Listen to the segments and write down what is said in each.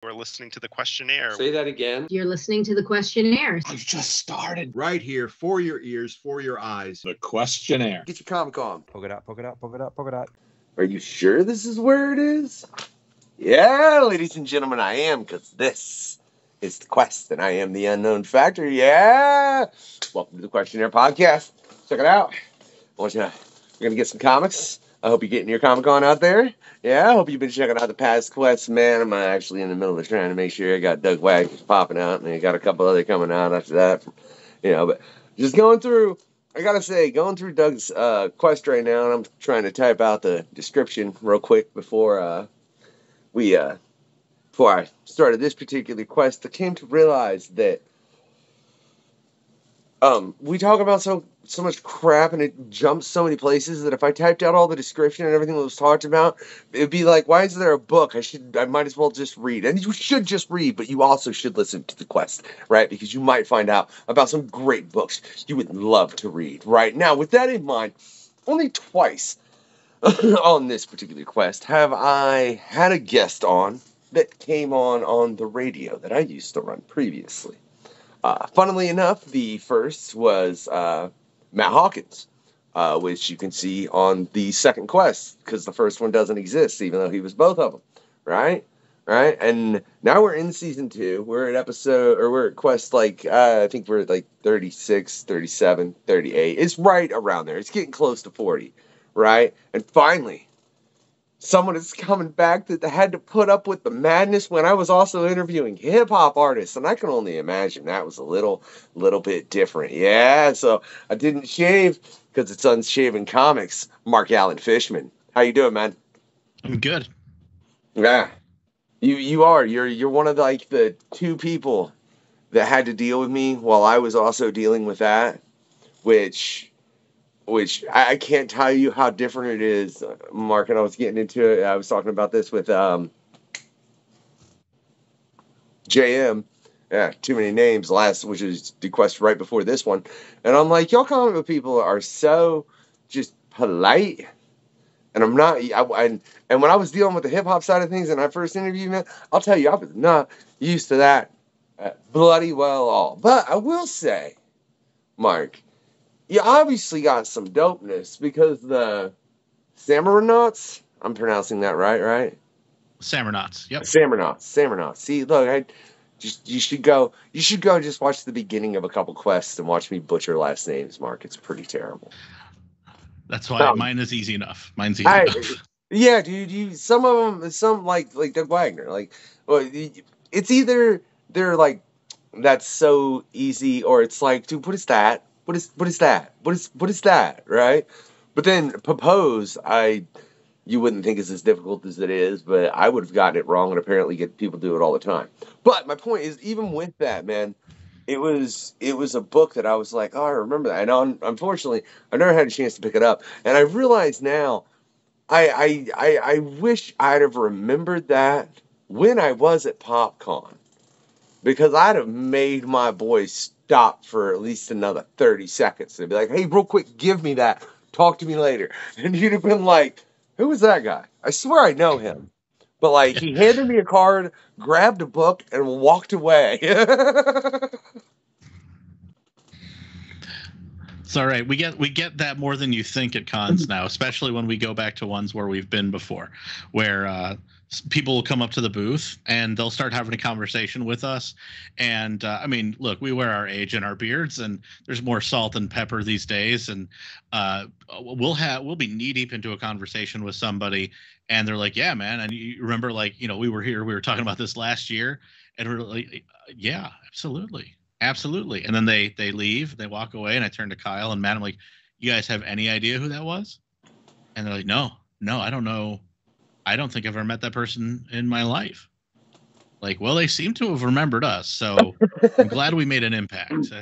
We're listening to the questionnaire. Say that again. You're listening to the questionnaires. I've just started. Right here, for your ears, for your eyes. The questionnaire. Get your comic on. Poke it out, poke it out, poke it out, poke it out. Are you sure this is where it is? Yeah, ladies and gentlemen, I am, because this is the quest, and I am the unknown factor. Yeah! Welcome to the Questionnaire Podcast. Check it out. We're going to get some comics. I hope you're getting your Comic Con out there. Yeah, I hope you've been checking out the past quests. Man, I'm actually in the middle of trying to make sure I got Doug Wagner's popping out, and I got a couple other coming out after that. But just going through, I gotta say, going through Doug's quest right now, and I'm trying to type out the description real quick before I started this particular quest. I came to realize that we talk about so much crap, and it jumps so many places that if I typed out all the description and everything that was talked about, it'd be like, why is there a book? I might as well just read. And you should just read, but you also should listen to the quest, right? Because you might find out about some great books you would love to read, right? Now, with that in mind, only twice on this particular quest have I had a guest on that came on the radio that I used to run previously. Funnily enough, the first was Matt Hawkins, which you can see on the second quest, because the first one doesn't exist, even though he was both of them, right? And now we're in season 2. We're at quest, I think we're at 36, 37, 38. It's right around there. It's getting close to 40, right? And finally, someone is coming back that had to put up with the madness when I was also interviewing hip-hop artists, and I can only imagine that was a little bit different. Yeah, so I didn't shave because it's Unshaven Comics. Marc Allen Fishman. How you doing, man? I'm good. Yeah. You are. You're one of the two people that had to deal with me while I was also dealing with that, which I can't tell you how different it is, Mark, and I was getting into it. I was talking about this with JM. Yeah, too many names. Which is the quest right before this one. And I'm like, y'all comic book people are so just polite. And I'm not, and when I was dealing with the hip-hop side of things and I first interviewed, man, I'll tell you, I was not used to that bloody well all. But I will say, Mark, you obviously got some dopeness, because the Samurnauts, I'm pronouncing that right? Samurnauts, yep. Samurnauts. See, look, you should go just watch the beginning of a couple quests and watch me butcher last names, Mark. It's pretty terrible. That's why mine is easy enough. Mine's easy enough. Yeah, dude, some of them, like Doug Wagner, it's either they're like, that's so easy, or it's like, dude, what is that? What is that? What is that? Right? But then Propose, you wouldn't think is as difficult as it is, but I would have gotten it wrong, and apparently people do it all the time. But my point is, even with that, man, it was a book that I was like, oh, I remember that. And unfortunately, I never had a chance to pick it up. And I realize now, I wish I'd have remembered that when I was at PopCon, because I'd have made my boys stop for at least another 30 seconds. They'd be like, hey, real quick, give me that. Talk to me later. And you'd have been like, who was that guy? I swear I know him. But he handed me a card, grabbed a book, and walked away. It's all right. We get that more than you think at cons now, especially when we go back to ones where we've been before, where people will come up to the booth and they'll start having a conversation with us. And look, we wear our age in our beards, and there's more salt and pepper these days. And we'll be knee deep into a conversation with somebody, and they're like, "Yeah, man." And you remember, we were here, we were talking about this last year, and we're like, "Yeah, absolutely." And then they leave, they walk away, and I turn to Kyle and Matt. I'm like, "You guys have any idea who that was?" And they're like, "No, I don't know. I don't think I've ever met that person in my life." Well, they seem to have remembered us, so I'm glad we made an impact.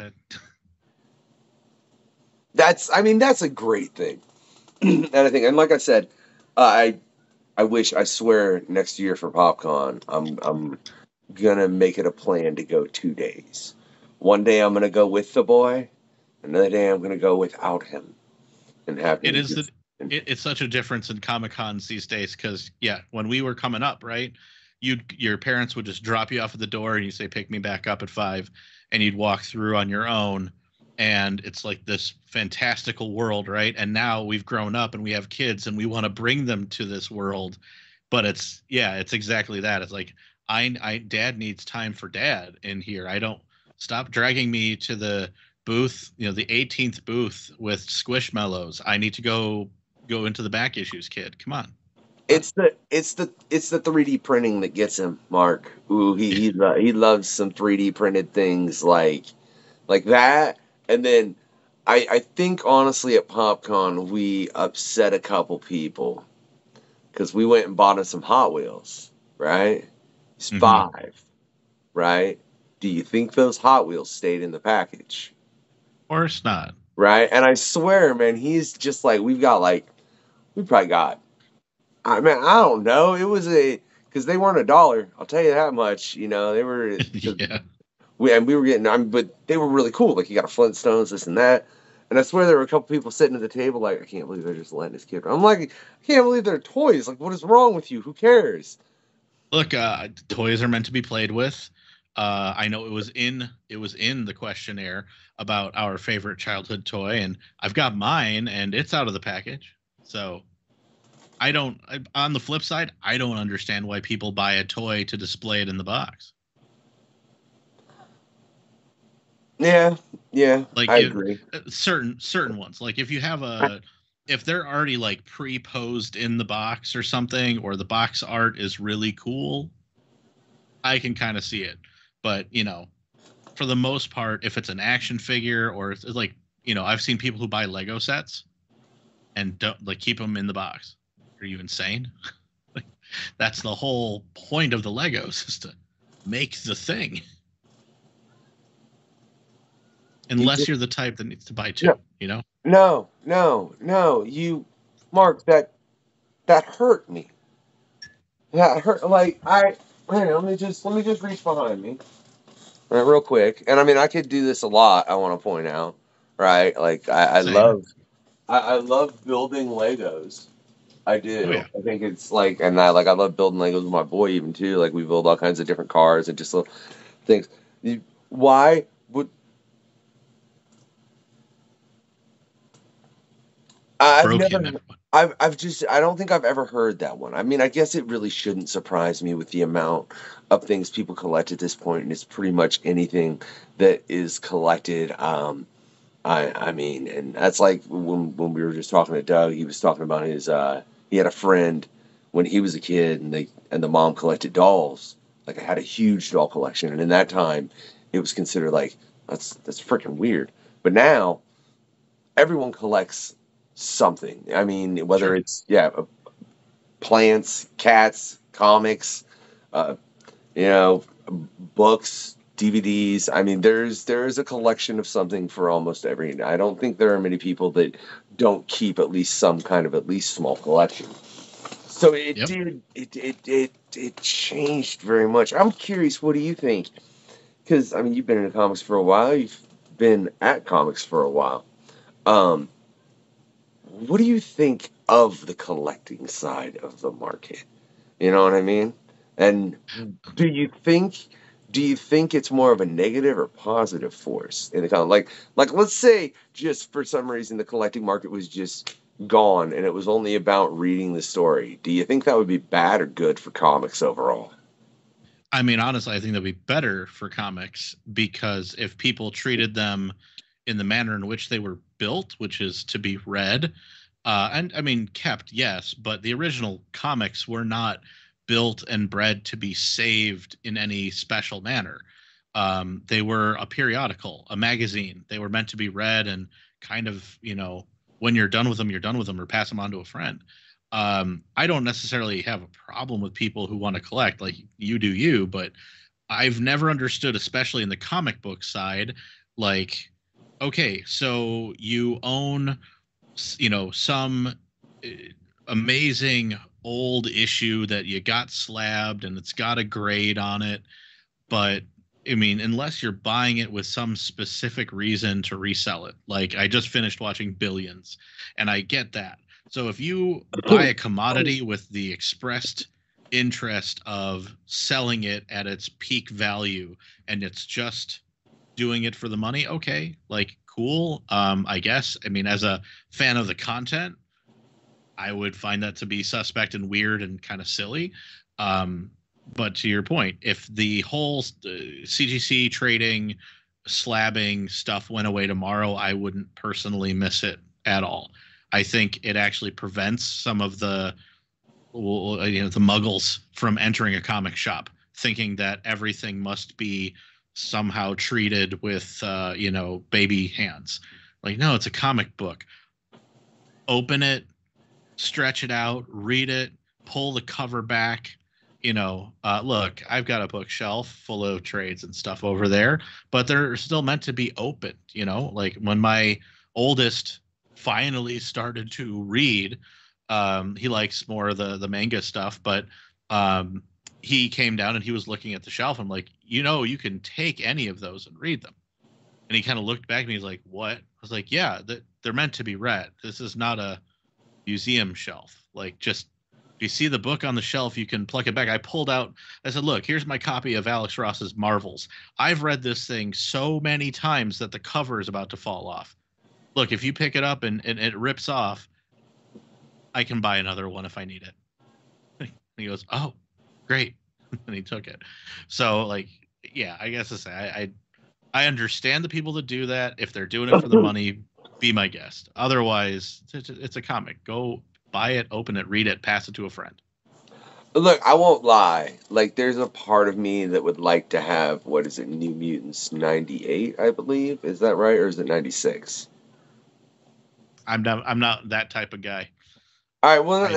That's a great thing. And I think, and like I said, I swear next year for PopCon, I'm gonna make it a plan to go 2 days. One day I'm gonna go with the boy, another day I'm gonna go without him, and have him. It's such a difference in Comic Cons these days, because when we were coming up, right, your parents would just drop you off at the door and you say, pick me back up at 5, and you'd walk through on your own. And it's like this fantastical world, right? And now we've grown up and we have kids and we want to bring them to this world. But it's exactly that. It's like, dad needs time for dad in here. I don't stop dragging me to the booth, the 18th booth with Squishmallows. I need to go into the back issues, kid. Come on. It's the 3D printing that gets him, Mark. Ooh, he loves some 3D printed things like that. And then I think honestly at PopCon we upset a couple people because we went and bought him some Hot Wheels, right? He's 5, right? Do you think those Hot Wheels stayed in the package? Of course not. Right? And I swear, man, he's just like, we probably got, I don't know. It was because they weren't $1. I'll tell you that much. They were, Yeah. we were getting, but they were really cool. Like, you got a Flintstones, this and that. And I swear there were a couple people sitting at the table like, I can't believe they're just letting this kid. I'm like, I can't believe they're toys. Like, what is wrong with you? Who cares? Look, toys are meant to be played with. I know it was in the questionnaire about our favorite childhood toy, and I've got mine, and it's out of the package. So on the flip side, I don't understand why people buy a toy to display it in the box. Yeah, Like, I agree. Certain ones, like if they're already like pre-posed in the box or something, or the box art is really cool, I can kind of see it. But for the most part, if it's an action figure or it's like, I've seen people who buy Lego sets and don't keep them in the box. Are you insane? That's the whole point of the Legos, is to make the thing. Unless you're the type that needs to buy 2, No, Mark, that hurt me. That hurt. Like, let me just reach behind me, right, real quick. And I could do this a lot. I want to point out, right? Like, I love building Legos. I do. Oh, yeah. I think it's like, and I love building Legos with my boy even too. Like, we build all kinds of different cars and just little things. Why would I don't think I've ever heard that one. I guess it really shouldn't surprise me with the amount of things people collect at this point, and it's pretty much anything that is collected. And that's like when we were just talking to Doug, he was talking about he had a friend when he was a kid, and the mom collected dolls. Like, I had a huge doll collection, and in that time, it was considered like that's freaking weird. But now, everyone collects something. Whether it's plants, cats, comics, books, DVDs. There's a collection of something for almost every. I don't think there are many people that don't keep at least some kind of at least small collection. So it changed very much. I'm curious, what do you think? Because you've been into comics for a while. You've been at comics for a while. What do you think of the collecting side of the market? You know what I mean? And do you think it's more of a negative or positive force in the like let's say just for some reason the collecting market was just gone and it was only about reading the story. Do you think that would be bad or good for comics overall? Honestly, I think that'd be better for comics, because if people treated them in the manner in which they were built, which is to be read, and kept, yes, but the original comics were not built and bred to be saved in any special manner. They were a periodical, a magazine. They were meant to be read and kind of, when you're done with them, you're done with them, or pass them on to a friend. I don't necessarily have a problem with people who want to collect, like you do you, but I've never understood, especially in the comic book side, like, okay, so you own, some amazing old issue that you got slabbed and it's got a grade on it, but unless you're buying it with some specific reason to resell it. Like, I just finished watching Billions, and I get that. So if you buy a commodity with the expressed interest of selling it at its peak value and it's just doing it for the money, okay, like cool. I guess, I mean, as a fan of the content, I would find that to be suspect and weird and kind of silly. But to your point, if the whole CGC trading, slabbing stuff went away tomorrow, I wouldn't personally miss it at all. I think it actually prevents some of the the muggles from entering a comic shop thinking that everything must be somehow treated with baby hands. Like, no, it's a comic book. Open it, stretch it out, read it, pull the cover back. Look, I've got a bookshelf full of trades and stuff over there, but they're still meant to be opened. Like when my oldest finally started to read, he likes more of the manga stuff, but he came down and he was looking at the shelf. I'm like, you can take any of those and read them. And he kind of looked back at me. He's like, what? I was like, yeah, they're meant to be read. This is not a museum shelf. Like, just, you see the book on the shelf, you can pluck it back. I said, look, here's my copy of Alex Ross's Marvels. I've read this thing so many times that the cover is about to fall off. Look, if you pick it up and it rips off, I can buy another one if I need it. And he goes, oh, great. And he took it. So, like, yeah, I guess to say, I understand the people that do that. If they're doing it for the money, be my guest. Otherwise, it's a comic. Go buy it, open it, read it, pass it to a friend. Look, I won't lie. Like, there's a part of me that would like to have, what is it, New Mutants 98, I believe. Is that right? Or is it 96? I'm not that type of guy. All right, well,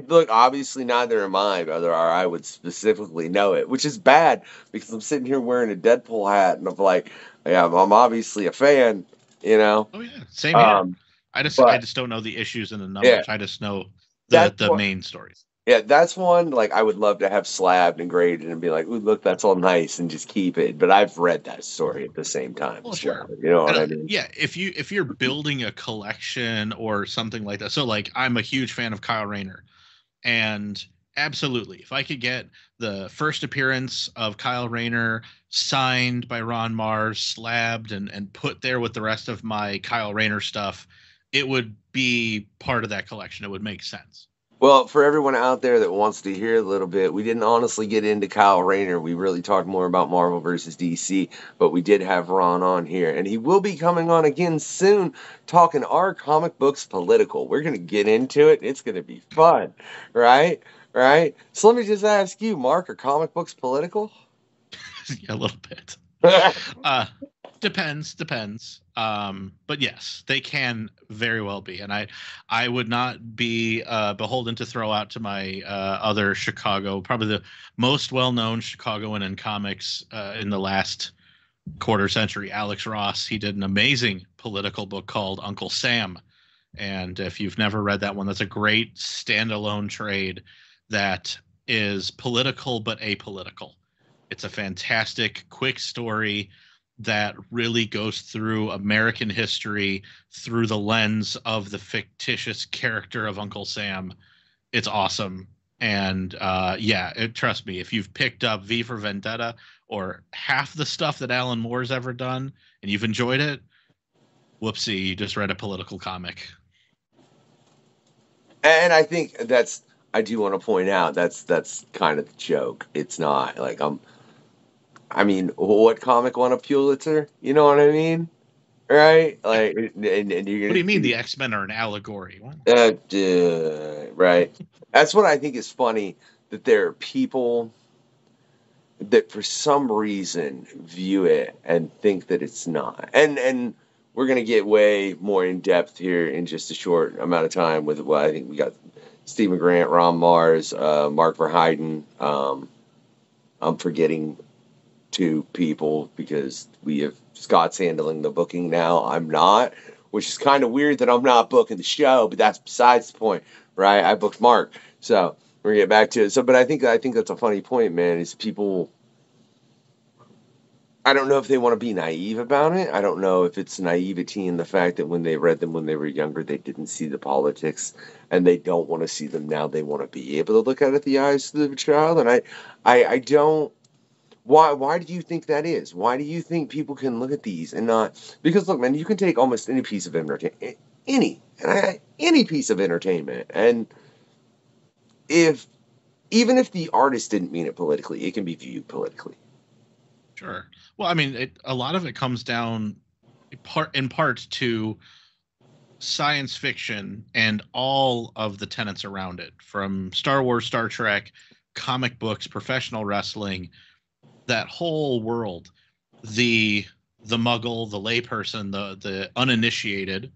look, obviously neither am I, brother, or I would specifically know it, which is bad because I'm sitting here wearing a Deadpool hat, and I'm like, yeah, I'm obviously a fan, Oh, yeah, same here. I just don't know the issues and the numbers. Yeah, I just know the main stories. Yeah, that's one, like, I would love to have slabbed and graded and be like, ooh, look, that's all nice, and just keep it. But I've read that story at the same time. Well, sure. You know what I mean? Yeah, if you're building a collection or something like that. So, like, I'm a huge fan of Kyle Rayner. And absolutely, if I could get the first appearance of Kyle Rayner signed by Ron Mars, slabbed, and put there with the rest of my Kyle Rayner stuff, it would be part of that collection. It would make sense. Well, for everyone out there that wants to hear a little bit, we didn't honestly get into Kyle Rayner. We really talked more about Marvel versus DC, but we did have Ron on here, and he will be coming on again soon, talking our comic books political. We're going to get into it. It's going to be fun, right? Right? So let me just ask you, Mark, are comic books political? Yeah, a little bit. Depends. But yes, they can very well be. And I would not be beholden to throw out to my other Chicago, probably the most well-known Chicagoan in comics in the last quarter century, Alex Ross. He did an amazing political book called Uncle Sam. And if you've never read that one, that's a great standalone trade that is political but apolitical. It's a fantastic, quick story that really goes through American history through the lens of the character of Uncle Sam. It's awesome. And trust me, if you've picked up V for Vendetta or half the stuff that Alan Moore's ever done and you've enjoyed it, whoopsie, you just read a political comic. And I think I do want to point out that's kind of the joke. It's not like what comic won a Pulitzer? You know what I mean? Right? Like, and you're gonna, what do you mean the X-Men are an allegory? Right. That's what I think is funny, that there are people that for some reason view it and think that it's not. And we're going to get way more in depth here in just a short amount of time with, I think we got Stephen Grant, Ron Mars, Marc Verheiden. I'm forgetting two people because Scott's handling the booking now. I'm not, which is kind of weird that I'm not booking the show, but that's besides the point, right? I booked Marc, so we're gonna get back to it. So, but I think that's a funny point, man. Is people I don't know if they want to be naive about it. I don't know if it's naivety in the fact that when they read them when they were younger, they didn't see the politics, and they don't want to see them now. They want to be able to look at it with the eyes of the child, and I don't. Why do you think that is? Why do you think people can look at these and not? Because look, man, you can take almost any piece of entertainment, any piece of entertainment, and even if the artist didn't mean it politically, it can be viewed politically. Sure. Well, I mean, a lot of it comes down in part to science fiction and all of the tenets around it, from Star Wars, Star Trek, comic books, professional wrestling, that whole world. The muggle, the layperson, the uninitiated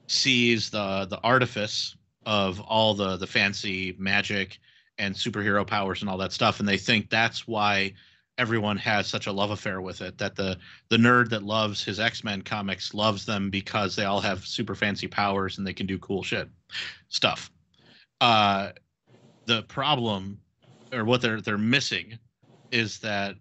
sees the artifice of all the fancy magic and superhero powers and all that stuff, and they think that's why everyone has such a love affair with it, that the nerd that loves his X-Men comics loves them because they all have super fancy powers and they can do cool stuff. The problem, or what they're missing, is that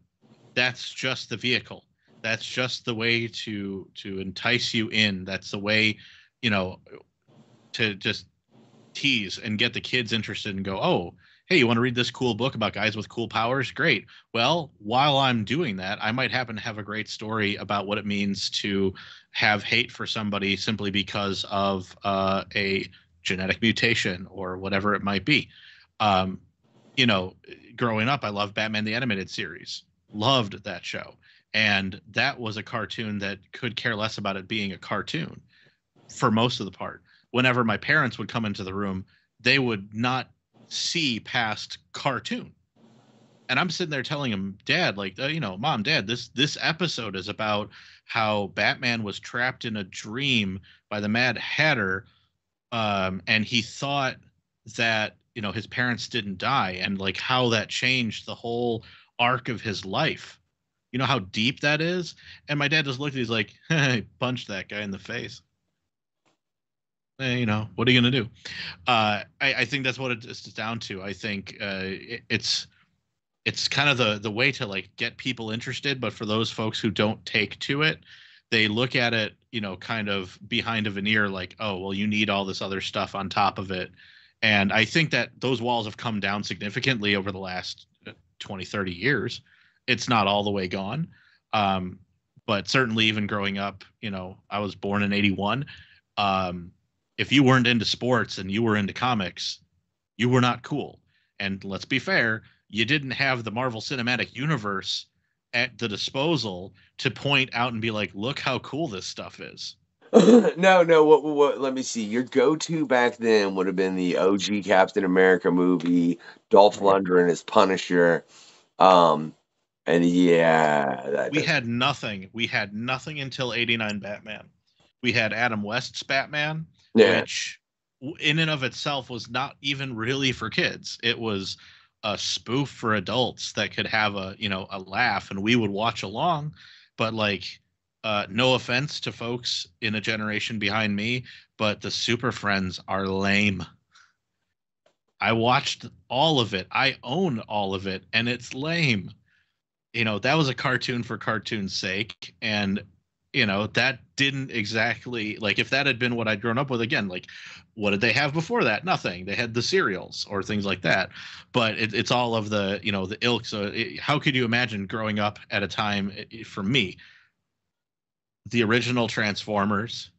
that's just the vehicle. That's just the way to entice you in. That's the way, to just tease and get the kids interested and go, oh, hey, you want to read this cool book about guys with cool powers? Great. Well, while I'm doing that, I might happen to have a great story about what it means to have hate for somebody simply because of a genetic mutation or whatever it might be. Growing up, I loved Batman the Animated Series. Loved that show. And that was a cartoon that could care less about it being a cartoon for most of the part. Whenever my parents would come into the room, they would not see past cartoon. And I'm sitting there telling him, Dad, Mom, Dad, this episode is about how Batman was trapped in a dream by the Mad Hatter, and he thought that his parents didn't die, and like how that changed the whole arc of his life. You know how deep that is? And my dad just looked at me, he's like, hey, punched that guy in the face. What are you going to do? I think that's what it's down to. I think it's kind of the way to like get people interested. But for those folks who don't take to it, they look at it, kind of behind a veneer like, oh, well, you need all this other stuff on top of it. And I think that those walls have come down significantly over the last 20, 30 years. It's not all the way gone. But certainly even growing up, I was born in 81. If you weren't into sports and you were into comics, you were not cool. And let's be fair, you didn't have the Marvel Cinematic Universe at the disposal to point out and be like, look how cool this stuff is. No. What? Let me see. Your go-to back then would have been the OG Captain America movie, Dolph Lundgren as Punisher. And yeah, we had nothing. We had nothing until 89 Batman. We had Adam West's Batman, which in and of itself was not even really for kids. It was a spoof for adults that could have a laugh, and we would watch along. But no offense to folks in a generation behind me, but the Super Friends are lame. I watched all of it. I own all of it, and it's lame. That was a cartoon for cartoon's sake, and that didn't exactly, if that had been what I'd grown up with, again, what did they have before that? Nothing. They had the cereals or things like that, but it's all of the the ilk. So how could you imagine growing up at a time, for me, the original Transformers,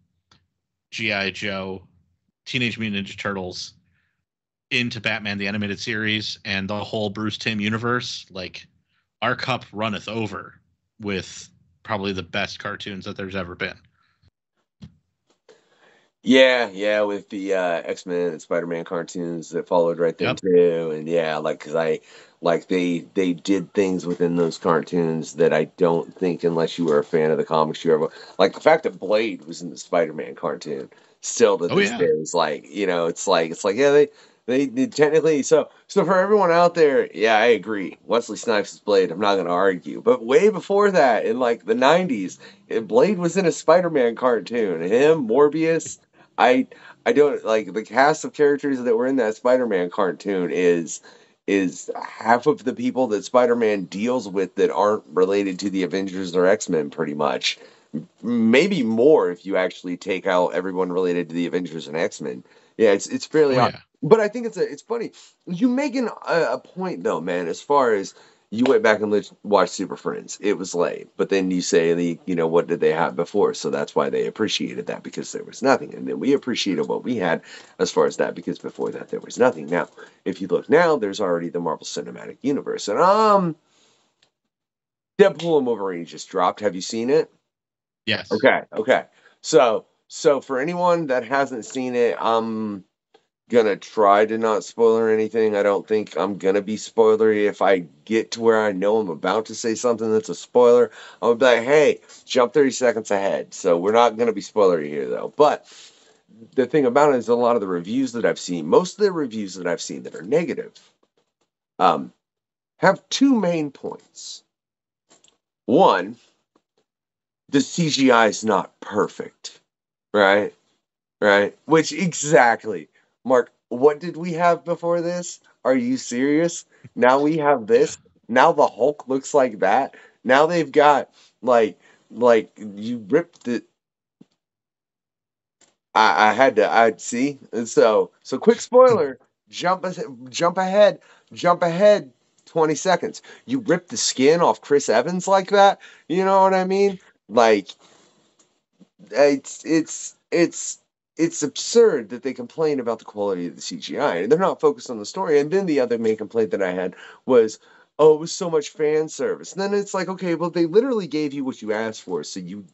G.I. Joe, Teenage Mutant Ninja Turtles, into Batman the Animated Series and the whole Bruce Timm universe? Our cup runneth over with probably the best cartoons that there's ever been. Yeah, with the X-Men and Spider-Man cartoons that followed right there too, and because they did things within those cartoons that I don't think, unless you were a fan of the comics, you ever the fact that Blade was in the Spider-Man cartoon still to this day is they technically so for everyone out there, I agree. Wesley Snipes' Blade, I'm not going to argue. But way before that, in the 90s, Blade was in a Spider-Man cartoon. Him, Morbius, I don't the cast of characters that were in that Spider-Man cartoon is is half of the people that Spider-Man deals with that aren't related to the Avengers or X-Men, pretty much. Maybe more if you actually take out everyone related to the Avengers and X-Men. Yeah, it's fairly odd. Yeah. But I think it's funny. You make a point though, man. As far as you went back and watched Super Friends, it was lame. But then you say what did they have before? So that's why they appreciated that, because there was nothing. And then we appreciated what we had as far as that, because before that there was nothing. Now, if you look now, there's already the Marvel Cinematic Universe, and Deadpool and Wolverine just dropped. Have you seen it? Yes. Okay. So for anyone that hasn't seen it, I'm gonna try to not spoiler anything. I don't think I'm gonna be spoilery. If I get to where I know I'm about to say something that's a spoiler, I'm gonna be like, hey, jump 30 seconds ahead. So we're not gonna be spoilery here though. But the thing about it is, a lot of the reviews that I've seen, most of the reviews that I've seen that are negative, have two main points. One, the CGI is not perfect, right? Which exactly, Mark, what did we have before this? Are you serious? Now we have this. Now the Hulk looks like that. Now they've got like you ripped it. I'd see. And so quick spoiler, jump ahead 20 seconds. You rip the skin off Chris Evans like that. You know what I mean? Like, it's absurd that they complain about the quality of the CGI and they're not focused on the story. And then the other main complaint that I had was, oh, it was so much fan service. And then it's like, okay, well, they literally gave you what you asked for, so you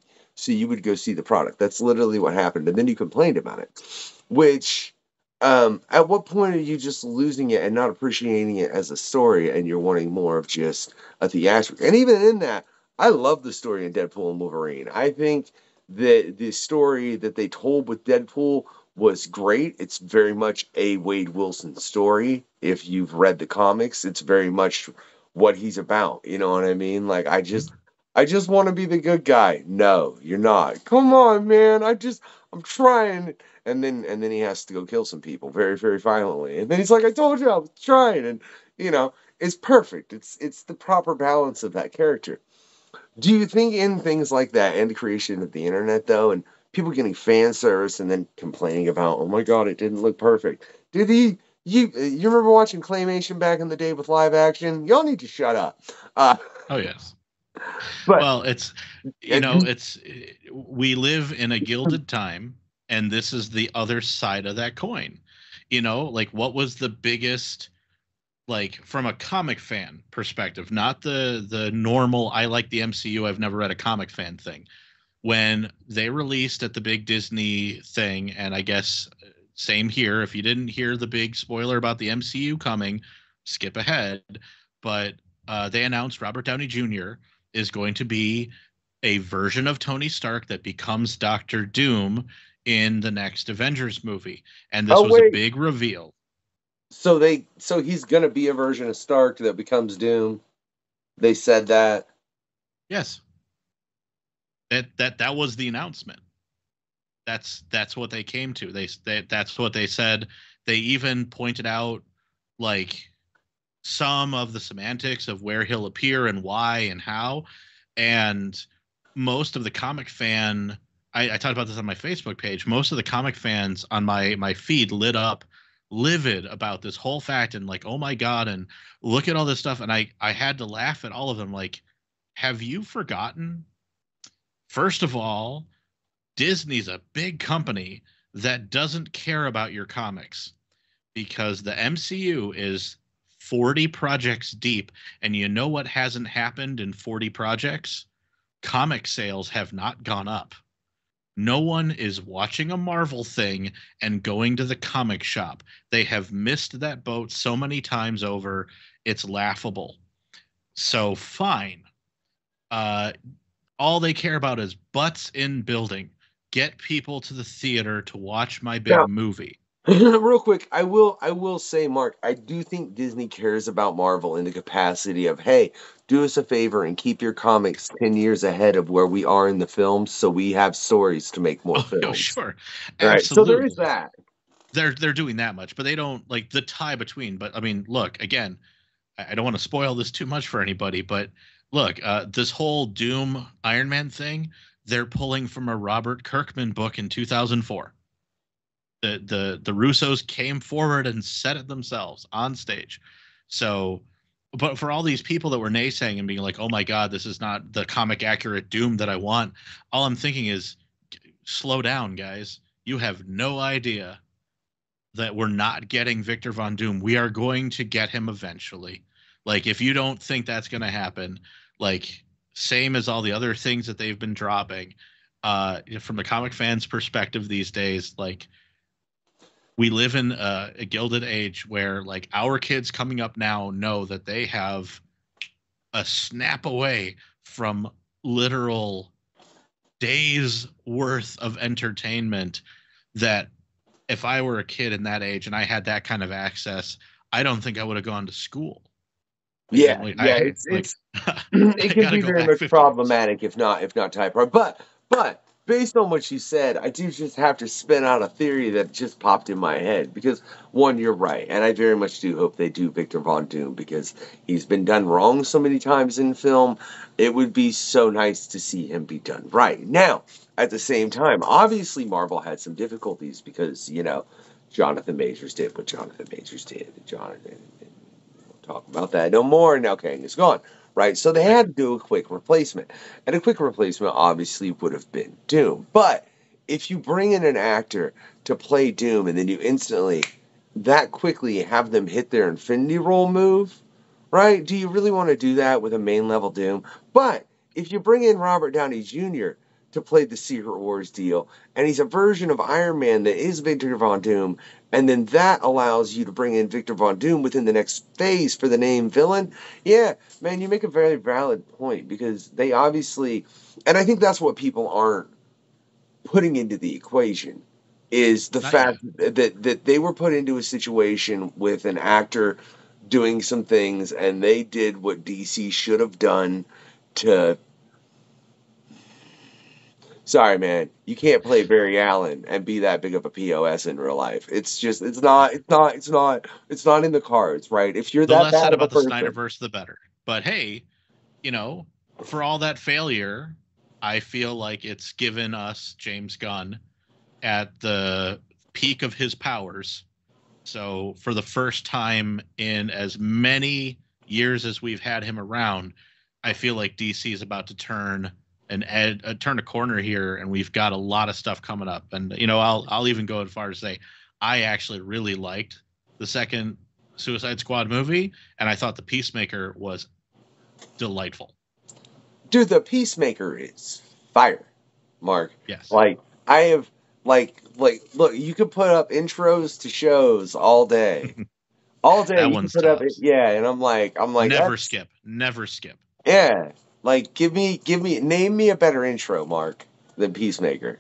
would go see the product. That's literally what happened. And then you complained about it, which, at what point are you just losing it and not appreciating it as a story, and you're wanting more of just a theatrical? And even in that, I love the story in Deadpool and Wolverine. I think that the story that they told with Deadpool was great. It's very much a Wade Wilson story. If you've read the comics, it's very much what he's about. You know what I mean? Like, I just want to be the good guy. No, you're not. Come on, man. I'm trying. And then he has to go kill some people very, very violently. And then he's like, I told you I was trying. And, it's perfect. It's the proper balance of that character. Do you think in things like that and the creation of the internet, though, and people getting fan service and then complaining about, oh my God, it didn't look perfect. You remember watching Claymation back in the day with live action? Y'all need to shut up. Oh, yes. But, well, we live in a gilded time, and this is the other side of that coin. Like, what was the biggest, like, from a comic fan perspective, not the normal, I like the MCU, I've never read a comic fan thing. When they released at the big Disney thing, and I guess same here, if you didn't hear the big spoiler about the MCU coming, skip ahead. But they announced Robert Downey Jr. is going to be a version of Tony Stark that becomes Doctor Doom in the next Avengers movie. And this was a big reveal. So he's gonna be a version of Stark that becomes Doom. They said that. Yes. That was the announcement. That's what they came to. That's what they said. They even pointed out, like, some of the semantics of where he'll appear and why and how. And most of the comic fan, I talked about this on my Facebook page, most of the comic fans on my feed lit up livid about this whole fact and like, oh my God, and look at all this stuff. And I had to laugh at all of them. Like, have you forgotten? First of all, Disney's a big company that doesn't care about your comics, because the MCU is 40 projects deep. And you know what hasn't happened in 40 projects? Comic sales have not gone up. No one is watching a Marvel thing and going to the comic shop. They have missed that boat so many times over. It's laughable. So fine. All they care about is butts in building. Get people to the theater to watch my big movie. Real quick, I will say, Mark, I do think Disney cares about Marvel in the capacity of, hey, do us a favor and keep your comics 10 years ahead of where we are in the films, so we have stories to make more films. Oh, sure. Right. Absolutely. So there is that. they're doing that much, but they don't like the tie between. But I mean, look, again, I don't want to spoil this too much for anybody, but look, this whole Doom Iron Man thing, they're pulling from a Robert Kirkman book in 2004. The Russos came forward and said it themselves on stage. So, but for all these people that were naysaying and being like, "Oh my God, this is not the comic accurate Doom that I want," all I'm thinking is, slow down, guys. You have no idea that we're not getting Victor Von Doom. We are going to get him eventually. Like, if you don't think that's going to happen, like, same as all the other things that they've been dropping, from the comic fans' perspective these days, like, we live in a gilded age where, like, our kids coming up now know that they have a snap away from literal days worth of entertainment that if I were a kid in that age and I had that kind of access, I don't think I would have gone to school. Yeah, Like, it's it can be very much problematic if not type hard. But based on what you said, I do just have to spin out a theory that just popped in my head because one, you're right, and I very much do hope they do Victor Von Doom because he's been done wrong so many times in film. It would be so nice to see him be done right. Now, at the same time, obviously Marvel had some difficulties because, you know, Jonathan Majors did what Jonathan Majors did. Jonathan, we'll talk about that no more. Now Kang is gone, right? So they had to do a quick replacement. And a quick replacement obviously would have been Doom. But if you bring in an actor to play Doom and then you instantly, that quickly have them hit their Infinity Roll move, right? Do you really want to do that with a main level Doom? But if you bring in Robert Downey Jr. to play the Secret Wars deal, and he's a version of Iron Man that is Victor Von Doom, and then that allows you to bring in Victor Von Doom within the next phase for the name villain, yeah, man, you make a very valid point, because they obviously, and I think that's what people aren't putting into the equation, is the fact that they were put into a situation with an actor doing some things, and they did what DC should have done to... Sorry, man. You can't play Barry Allen and be that big of a POS in real life. It's just, it's not in the cards, right? If you're the that less bad said of a about the person, Snyderverse, the better. But hey, you know, for all that failure, I feel like it's given us James Gunn at the peak of his powers. So for the first time in as many years as we've had him around, I feel like DC is about to turn a corner here, and we've got a lot of stuff coming up. And you know, I'll even go as far as say I actually really liked the second Suicide Squad movie, and I thought the Peacemaker was delightful. Dude, the Peacemaker is fire, Mark. Yes. Like, I have, like, look, you could put up intros to shows all day. All day. That You one's can put up, tops. yeah, and I'm like, never skip. Yeah. Like, name me a better intro, Mark, than Peacemaker.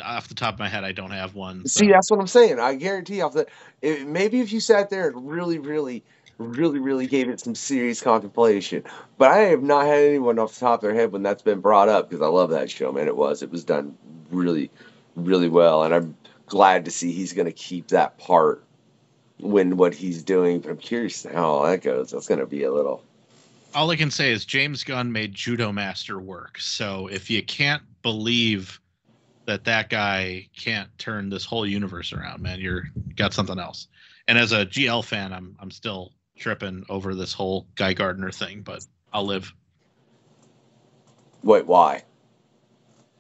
Off the top of my head, I don't have one. So. See, that's what I'm saying. I guarantee maybe if you sat there and really gave it some serious contemplation. But I have not had anyone off the top of their head when that's been brought up, because I love that show, man. It was done really, really well, and I'm glad to see he's going to keep that part when what he's doing. But I'm curious how that goes. That's going to be a little... All I can say is James Gunn made Judo Master work. So if you can't believe that guy can't turn this whole universe around, man, you got something else. And as a GL fan, I'm still tripping over this whole Guy Gardner thing, but I'll live. Wait, why?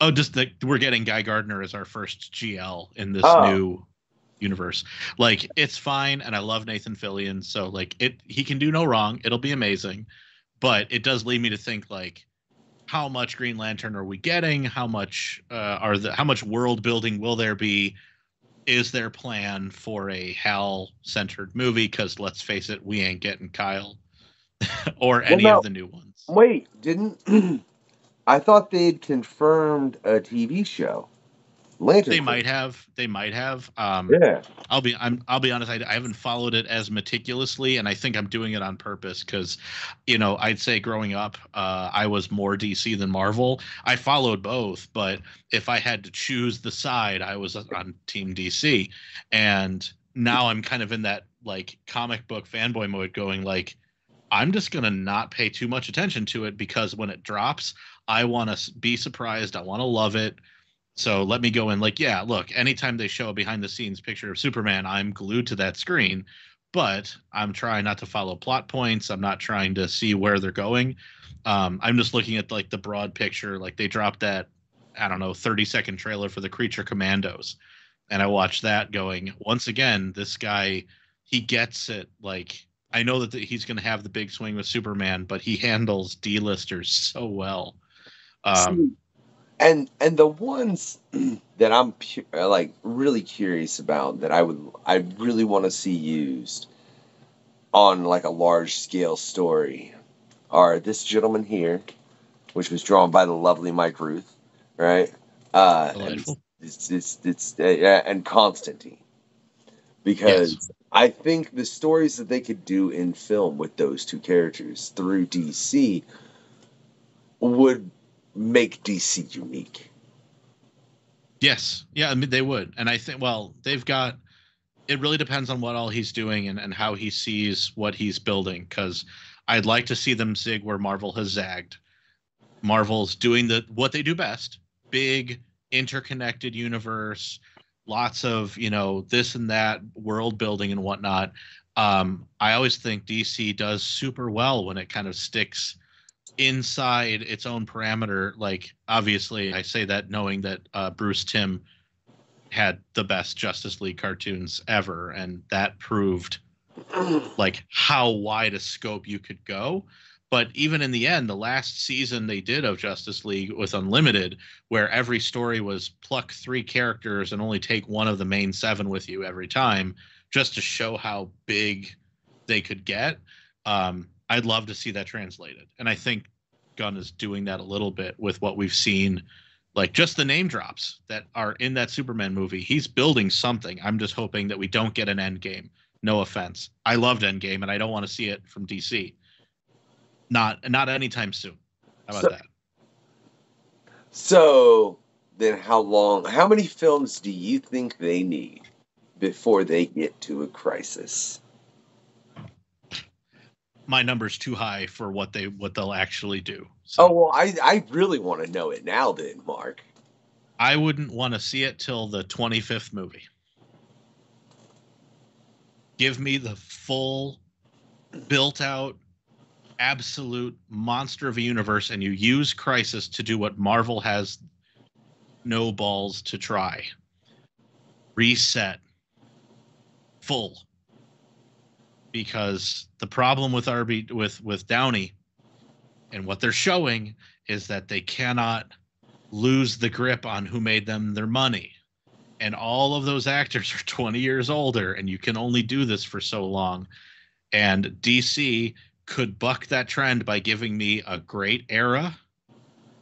Oh, just that we're getting Guy Gardner as our first GL in this new universe. Like, it's fine, and I love Nathan Fillion, so like he can do no wrong. It'll be amazing. But it does lead me to think, like, how much Green Lantern are we getting? How much how much world building will there be? Is there plan for a Hal-centered movie? Because let's face it, we ain't getting Kyle or any of the new ones. Wait, didn't I thought they'd confirmed a TV show Lantern They Corps. might have. They might have. Yeah. I'll be honest. I haven't followed it as meticulously, and I think I'm doing it on purpose because, I'd say growing up, I was more DC than Marvel. I followed both, but if I had to choose the side, I was on Team DC, and now I'm kind of in that like comic book fanboy mode, going like, I'm just gonna not pay too much attention to it because when it drops, I want to be surprised. I want to love it. So let me go in like, yeah, look, anytime they show a behind the scenes picture of Superman, I'm glued to that screen, but I'm trying not to follow plot points. I'm not trying to see where they're going. I'm just looking at like the broad picture. Like they dropped that, I don't know, 30-second trailer for the Creature Commandos. And I watched that going, once again, this guy, he gets it. Like, I know that he's going to have the big swing with Superman, but he handles D-listers so well. And the ones that I'm like really curious about that I really want to see used on like a large scale story are this gentleman here, which was drawn by the lovely Mike Ruth, right? And and Constantine, because Yes. I think the stories that they could do in film with those two characters through DC would make DC unique. Yes. Yeah, I mean, they would. And I think, well, they've got, it really depends on what all he's doing and how he sees what he's building. Because I'd like to see them zig where Marvel has zagged. Marvel's doing what they do best. Big, interconnected universe. Lots of, this and that world building and whatnot. I always think DC does super well when it kind of sticks inside its own parameter. Like, obviously I say that knowing that Bruce Timm had the best Justice League cartoons ever, and that proved like how wide a scope you could go. But even in the end, the last season they did of Justice League with Unlimited, where every story was pluck 3 characters and only take one of the main 7 with you every time, just to show how big they could get. I'd love to see that translated. And I think Gunn is doing that a little bit with what we've seen, like just the name drops that are in that Superman movie. He's building something. I'm just hoping that we don't get an Endgame. No offense. I loved Endgame, and I don't want to see it from DC. Not anytime soon. How about that? So then how many films do you think they need before they get to a crisis? My number's too high for what they'll actually do. So Oh, well, I really want to know it now then, Mark. I wouldn't want to see it till the 25th movie. Give me the full, built-out, absolute monster of a universe, and you use Crisis to do what Marvel has no balls to try. Reset. Full. Because the problem with with Downey and what they're showing is that they cannot lose the grip on who made them their money. And all of those actors are 20 years older, and you can only do this for so long. And DC could buck that trend by giving me a great era,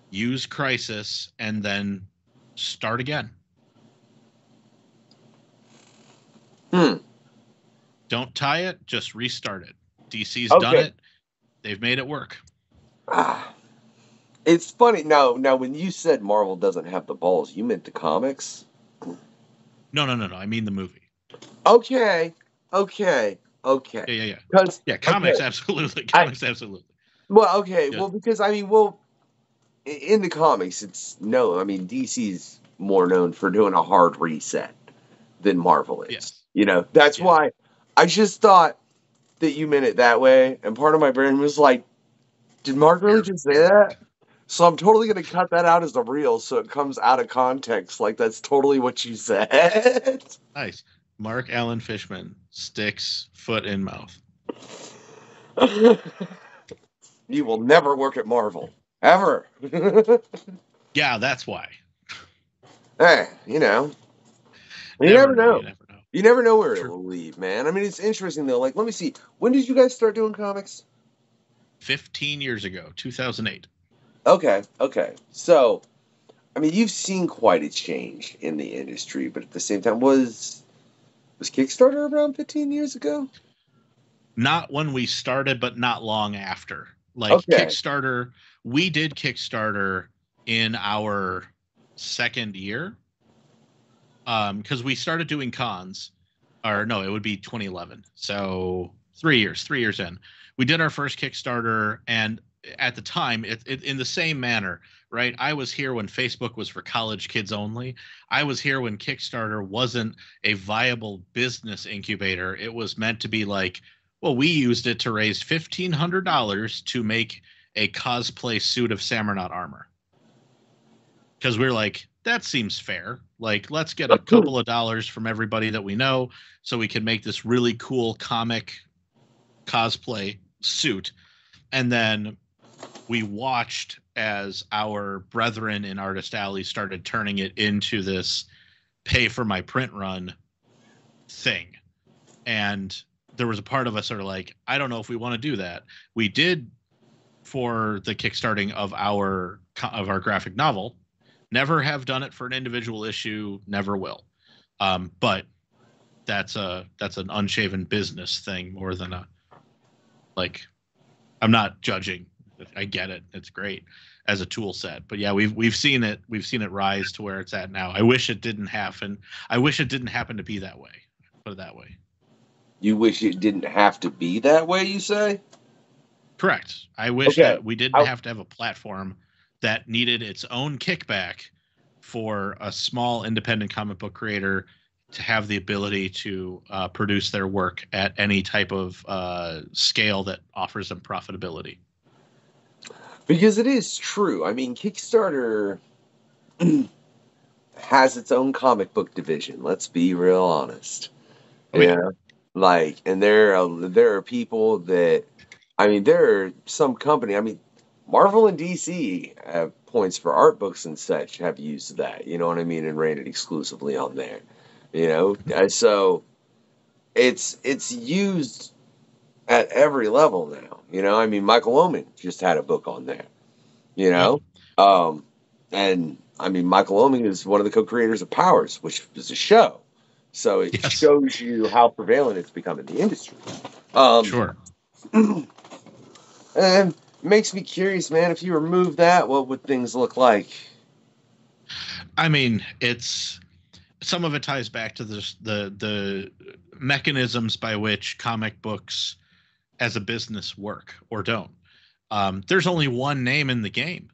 use Crisis, and then start again. Don't tie it, just restart it. DC's done it. They've made it work. It's funny. Now, when you said Marvel doesn't have the balls, you meant the comics? No. I mean the movie. Okay. Yeah. Yeah, comics, absolutely. Absolutely. Well, okay. Yeah. Well, because, in the comics, DC's more known for doing a hard reset than Marvel is. Yes. That's why I just thought that you meant it that way. And part of my brain was like, did Mark really just say that? So I'm totally going to cut that out as a reel so it comes out of context. Like, that's totally what you said. Nice. Marc Allen Fishman, sticks, foot in mouth. You will never work at Marvel. Ever. Yeah, that's why. Hey, you never know. You never know where True. it will lead, man. I mean, it's interesting, though. Like, let me see. When did you guys start doing comics? 15 years ago, 2008. Okay. So, I mean, you've seen quite a change in the industry, but at the same time, was Kickstarter around 15 years ago? Not when we started, but not long after. Like Okay. Kickstarter, we did Kickstarter in our second year, because we started doing cons, or no, it would be 2011. So 3 years in, we did our first Kickstarter, and at the time, it in the same manner, right? I was here when Facebook was for college kids only. I was here when Kickstarter wasn't a viable business incubator. It was meant to be like, well, we used it to raise $1,500 to make a cosplay suit of Samurnot armor. Because we're like, that seems fair. Like, let's get a couple of dollars from everybody that we know so we can make this really cool comic cosplay suit. And then we watched as our brethren in Artist Alley started turning it into this pay for my print run thing. And there was a part of us that are like, I don't know if we want to do that. We did for the kickstarting of our graphic novel. Never have done it for an individual issue. Never will. But that's an Unshaven business thing more than a, like, I'm not judging. I get it. It's great as a tool set. But yeah, we've seen it. We've seen it rise to where it's at now. I wish it didn't happen. I wish it didn't happen to be that way. Put it that way. You wish it didn't have to be that way, you say? Correct. I wish Okay. that we didn't have to have a platform that needed its own kickback for a small independent comic book creator to have the ability to produce their work at any type of scale that offers them profitability. Because it is true. I mean, Kickstarter has its own comic book division. Let's be real honest. Oh, yeah. Yeah. Like, and there are people that, I mean, there are some company, I mean, Marvel and DC have points for art books and such have used that, you know what I mean, and ran it exclusively on there, you know? So it's used at every level now, you know? I mean, Michael Oman just had a book on there, you know? And I mean, Michael Oman is one of the co-creators of Powers, which is a show. So it Yes. shows you how prevalent it's become in the industry. Sure. And makes me curious, man. If you remove that, what would things look like? I mean, it's some of it ties back to the mechanisms by which comic books as a business work or don't. There's only one name in the game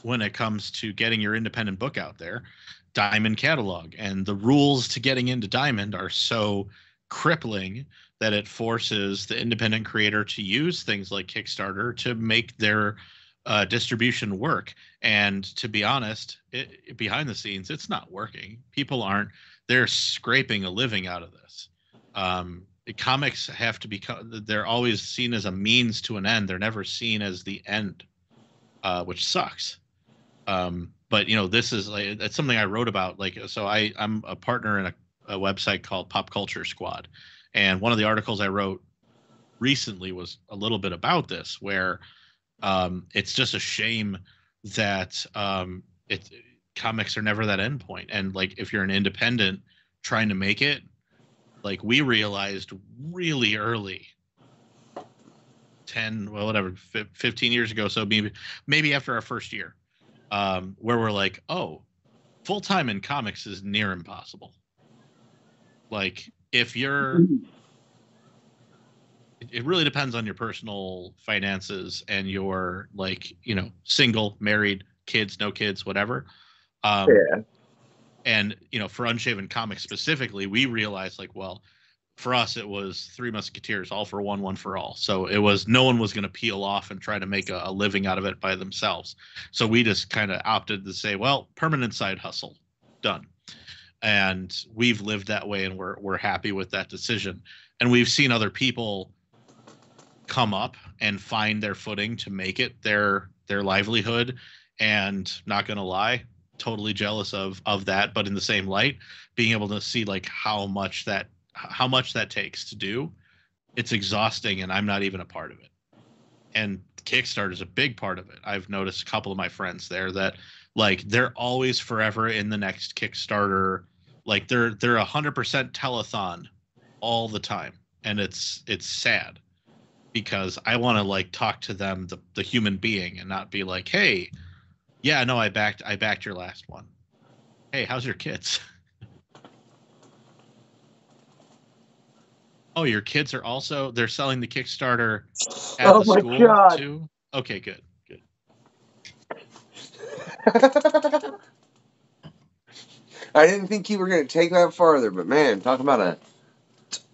when it comes to getting your independent book out there, Diamond Catalog. And the rules to getting into Diamond are so crippling that it forces the independent creator to use things like Kickstarter to make their distribution work. And to be honest, behind the scenes, it's not working. People aren't, they're scraping a living out of this. Comics have to become, they're always seen as a means to an end. They're never seen as the end, which sucks. But you know, this is like, it's something I wrote about. Like, so I'm a partner in a website called Pop Culture Squad. And one of the articles I wrote recently was a little bit about this, where it's just a shame that comics are never that end point. And like, if you're an independent trying to make it, like we realized really early, 15 years ago. So maybe after our first year, where we're like, oh, full-time in comics is near impossible. Like, if you're, it really depends on your personal finances and your, like, you know, single, married, kids, no kids, whatever. Yeah. And, you know, for Unshaven Comics specifically, we realized, like, well, for us, it was Three Musketeers, all for one, one for all. So it was, no one was going to peel off and try to make a living out of it by themselves. So we just kind of opted to say, well, permanent side hustle, done. And we've lived that way, and we're happy with that decision. And we've seen other people come up and find their footing to make it their livelihood. And not going to lie, totally jealous of that. But in the same light, being able to see like how much that takes to do, it's exhausting, and I'm not even a part of it. And Kickstarter is a big part of it. I've noticed a couple of my friends there that like they're always forever in the next Kickstarter. Like they're 100% telethon all the time, and it's sad because I want to like talk to them, the human being, and not be like, hey, yeah, no, I backed your last one. Hey, how's your kids? Oh, your kids are also, they're selling the Kickstarter at Oh the my school God. too? Okay, good. I didn't think you were going to take that farther, but man, talk about a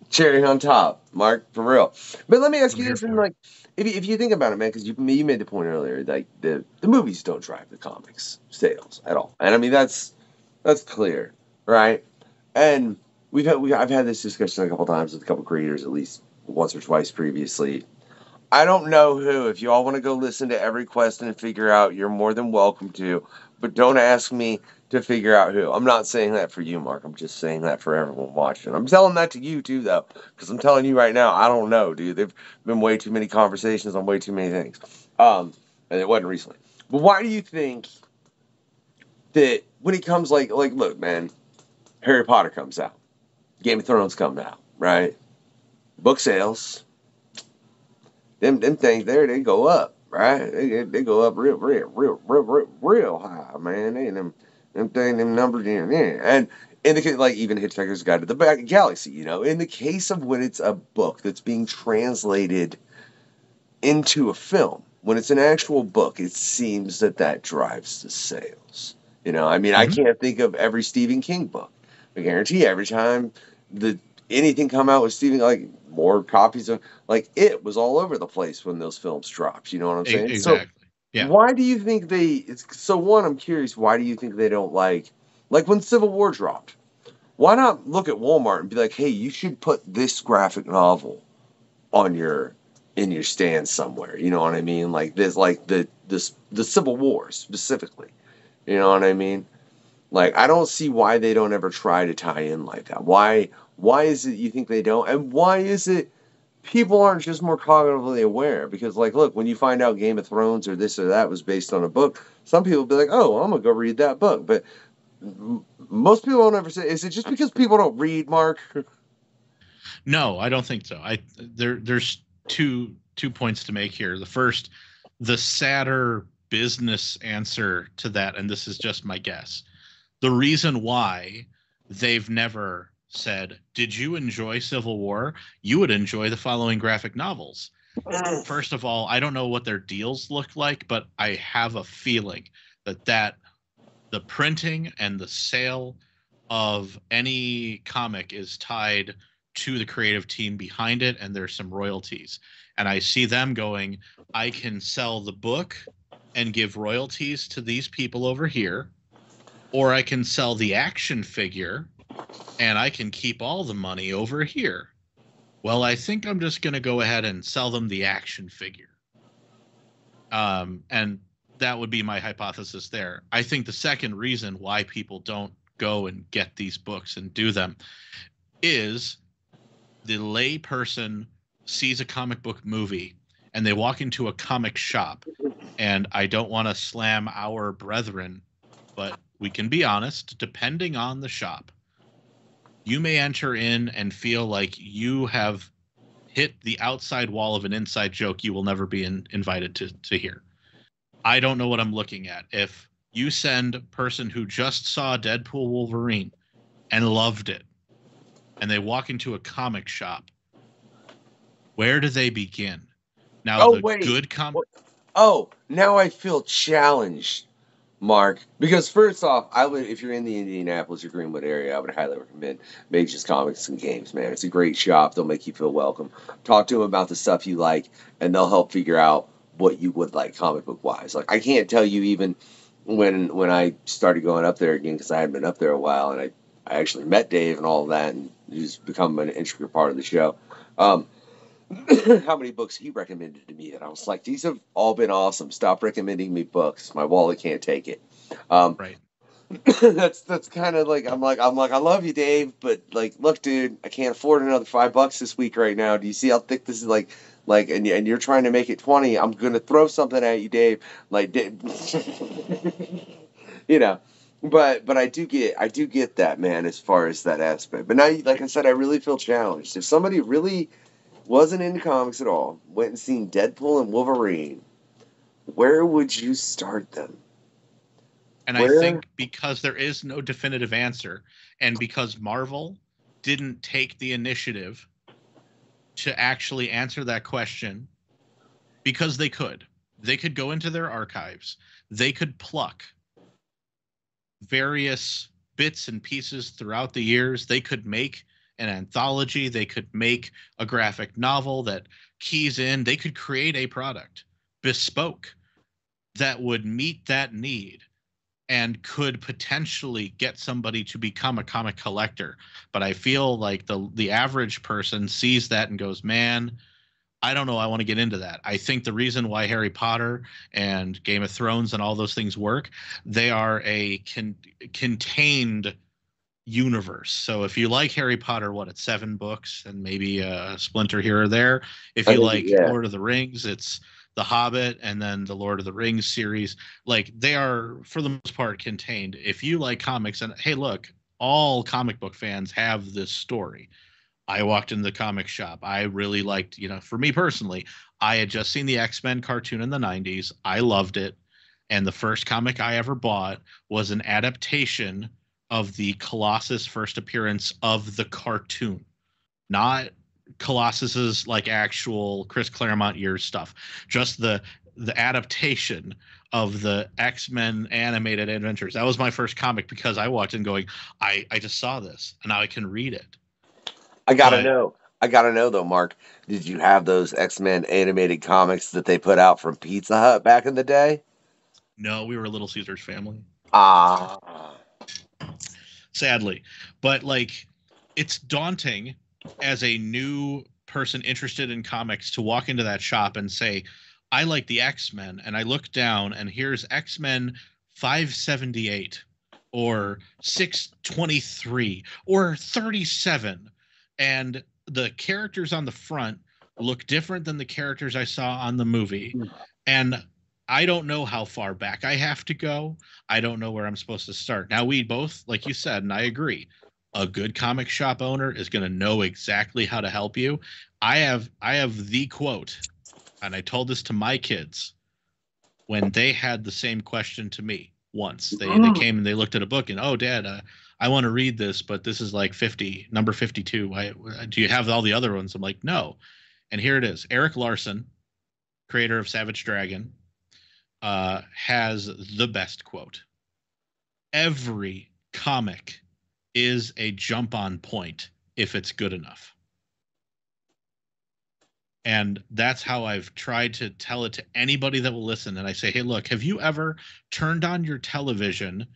cherry on top, Mark, for real. But let me ask I'm you here this, and for it. like, if you think about it, man, because you made the point earlier, like the movies don't drive the comics sales at all, and I mean that's clear, right? And I've had this discussion a couple times with a couple creators, at least once or twice previously. I don't know who. If you all want to go listen to every question and figure out, you're more than welcome to. But don't ask me to figure out who. I'm not saying that for you, Mark. I'm just saying that for everyone watching. I'm telling that to you, too, though. Because I'm telling you right now, I don't know, dude. There've been way too many conversations on way too many things. And it wasn't recently. But why do you think that when it comes like look, man, Harry Potter comes out. Game of Thrones comes out, right? Book sales. Them things there, they go up, right? They go up real high, man. Them numbers in there. And in the case, like even Hitchhiker's Guide to the Galaxy, you know, in the case of when it's a book that's being translated into a film, when it's an actual book, it seems that drives the sales. You know, I mean, I can't think of every Stephen King book. I guarantee every time anything come out with Stephen, like more copies of, like it was all over the place when those films dropped. You know what I'm saying? Exactly. So Yeah. why do you think I'm curious, why do you think they don't like when Civil War dropped? Why not look at Walmart and be like, hey, you should put this graphic novel on in your stand somewhere. You know what I mean? Like this, like the Civil War specifically. You know what I mean? Like, I don't see why they don't ever try to tie in like that. Why is it you think they don't? And why is it people aren't just more cognitively aware? Because, like, look, when you find out Game of Thrones or this or that was based on a book, some people will be like, oh, well, I'm going to go read that book. But most people don't ever say, is it just because people don't read, Mark? No, I don't think so. There's two points to make here. The first, the sadder business answer to that, and this is just my guess. The reason why they've never said, did you enjoy Civil War? You would enjoy the following graphic novels. First of all, I don't know what their deals look like, but I have a feeling that the printing and the sale of any comic is tied to the creative team behind it, and there's some royalties. And I see them going, I can sell the book and give royalties to these people over here, or I can sell the action figure and I can keep all the money over here. Well, I think I'm just going to go ahead and sell them the action figure. And that would be my hypothesis there. I think the second reason why people don't go and get these books and do them is the lay person sees a comic book movie and they walk into a comic shop, and I don't want to slam our brethren, but we can be honest, depending on the shop, you may enter in and feel like you have hit the outside wall of an inside joke you will never be invited to hear. I don't know what I'm looking at. If you send a person who just saw Deadpool Wolverine and loved it, and they walk into a comic shop, where do they begin? Now, good comic... Oh, now I feel challenged, Mark. Because first off, if you're in the Indianapolis or Greenwood area, I would highly recommend Mage's Comics and Games, man. It's a great shop. They'll make you feel welcome. Talk to them about the stuff you like, and they'll help figure out what you would like comic book wise. Like, I can't tell you even when I started going up there again, because I hadn't been up there a while, and I actually met Dave and all of that, and he's become an integral part of the show. How many books he recommended to me, and I was like, these have all been awesome. Stop recommending me books. My wallet can't take it. Right. That's kind of like I'm like I love you, Dave, but like, look, dude, I can't afford another $5 this week right now. Do you see how thick this is? Like Like, and you're trying to make it 20. I'm gonna throw something at you, Dave. Like, you know. But I do get that, man, as far as that aspect. But now, like I said, I really feel challenged. If somebody really wasn't into comics at all, went and seen Deadpool and Wolverine, where would you start them? And I think because there is no definitive answer, and because Marvel didn't take the initiative to actually answer that question, because they could go into their archives, they could pluck various bits and pieces throughout the years. They could make an anthology, they could make a graphic novel that keys in, they could create a product bespoke that would meet that need and could potentially get somebody to become a comic collector. But I feel like the average person sees that and goes, man, I don't know, I want to get into that. I think the reason why Harry Potter and Game of Thrones and all those things work, they are a contained universe. So if you like Harry Potter, it's 7 books and maybe a splinter here or there. If you like Lord of the Rings, it's The Hobbit and then the Lord of the Rings series. Like, they are, for the most part, contained. If you like comics, and hey, look, all comic book fans have this story. I walked in the comic shop. I really liked, for me personally, I had just seen the X-Men cartoon in the 90s. I loved it. And the first comic I ever bought was an adaptation of the Colossus first appearance of the cartoon, not Colossus's like actual Chris Claremont years stuff, just the adaptation of the X-Men animated adventures. That was my first comic because I walked in going, I just saw this and now I can read it. I gotta know though, Mark, did you have those X-Men animated comics that they put out from Pizza Hut back in the day? No, we were a Little Caesars family. Sadly. But like, it's daunting as a new person interested in comics to walk into that shop and say, I like the X-Men, and I look down and here's X-Men 578 or 623 or 37, and the characters on the front look different than the characters I saw on the movie, and I don't know how far back I have to go. I don't know where I'm supposed to start. Now, we both, like you said, and I agree, a good comic shop owner is going to know exactly how to help you. I have the quote, and I told this to my kids when they had the same question to me once. They came and they looked at a book and, oh, Dad, I want to read this, but this is like number 52. Do you have all the other ones? I'm like, no. And here it is. Eric Larson, creator of Savage Dragon, has the best quote. Every comic is a jump on point if it's good enough. And that's how I've tried to tell it to anybody that will listen. And I say, hey, look, have you ever turned on your television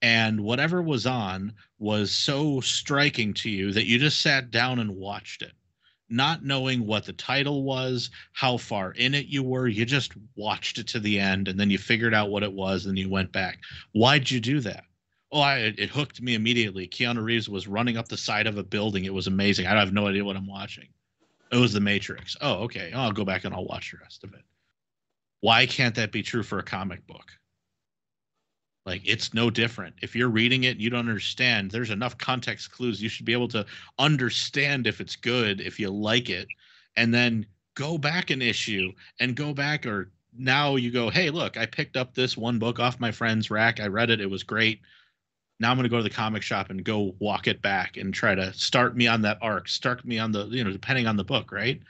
and whatever was on was so striking to you that you just sat down and watched it, not knowing what the title was, how far in it you were? You just watched it to the end, and then you figured out what it was, and you went back. Why'd you do that? Oh, it hooked me immediately. Keanu Reeves was running up the side of a building. It was amazing. I have no idea what I'm watching. It was The Matrix. Oh, okay. I'll go back and I'll watch the rest of it. Why can't that be true for a comic book? Like, it's no different. If you're reading it and you don't understand, there's enough context clues. You should be able to understand if it's good, if you like it, and then go back an issue and go back. Or now you go, hey, look, I picked up this one book off my friend's rack. I read it. It was great. Now I'm going to go to the comic shop and go walk it back and try to start me on that arc, start me on the, depending on the book, right?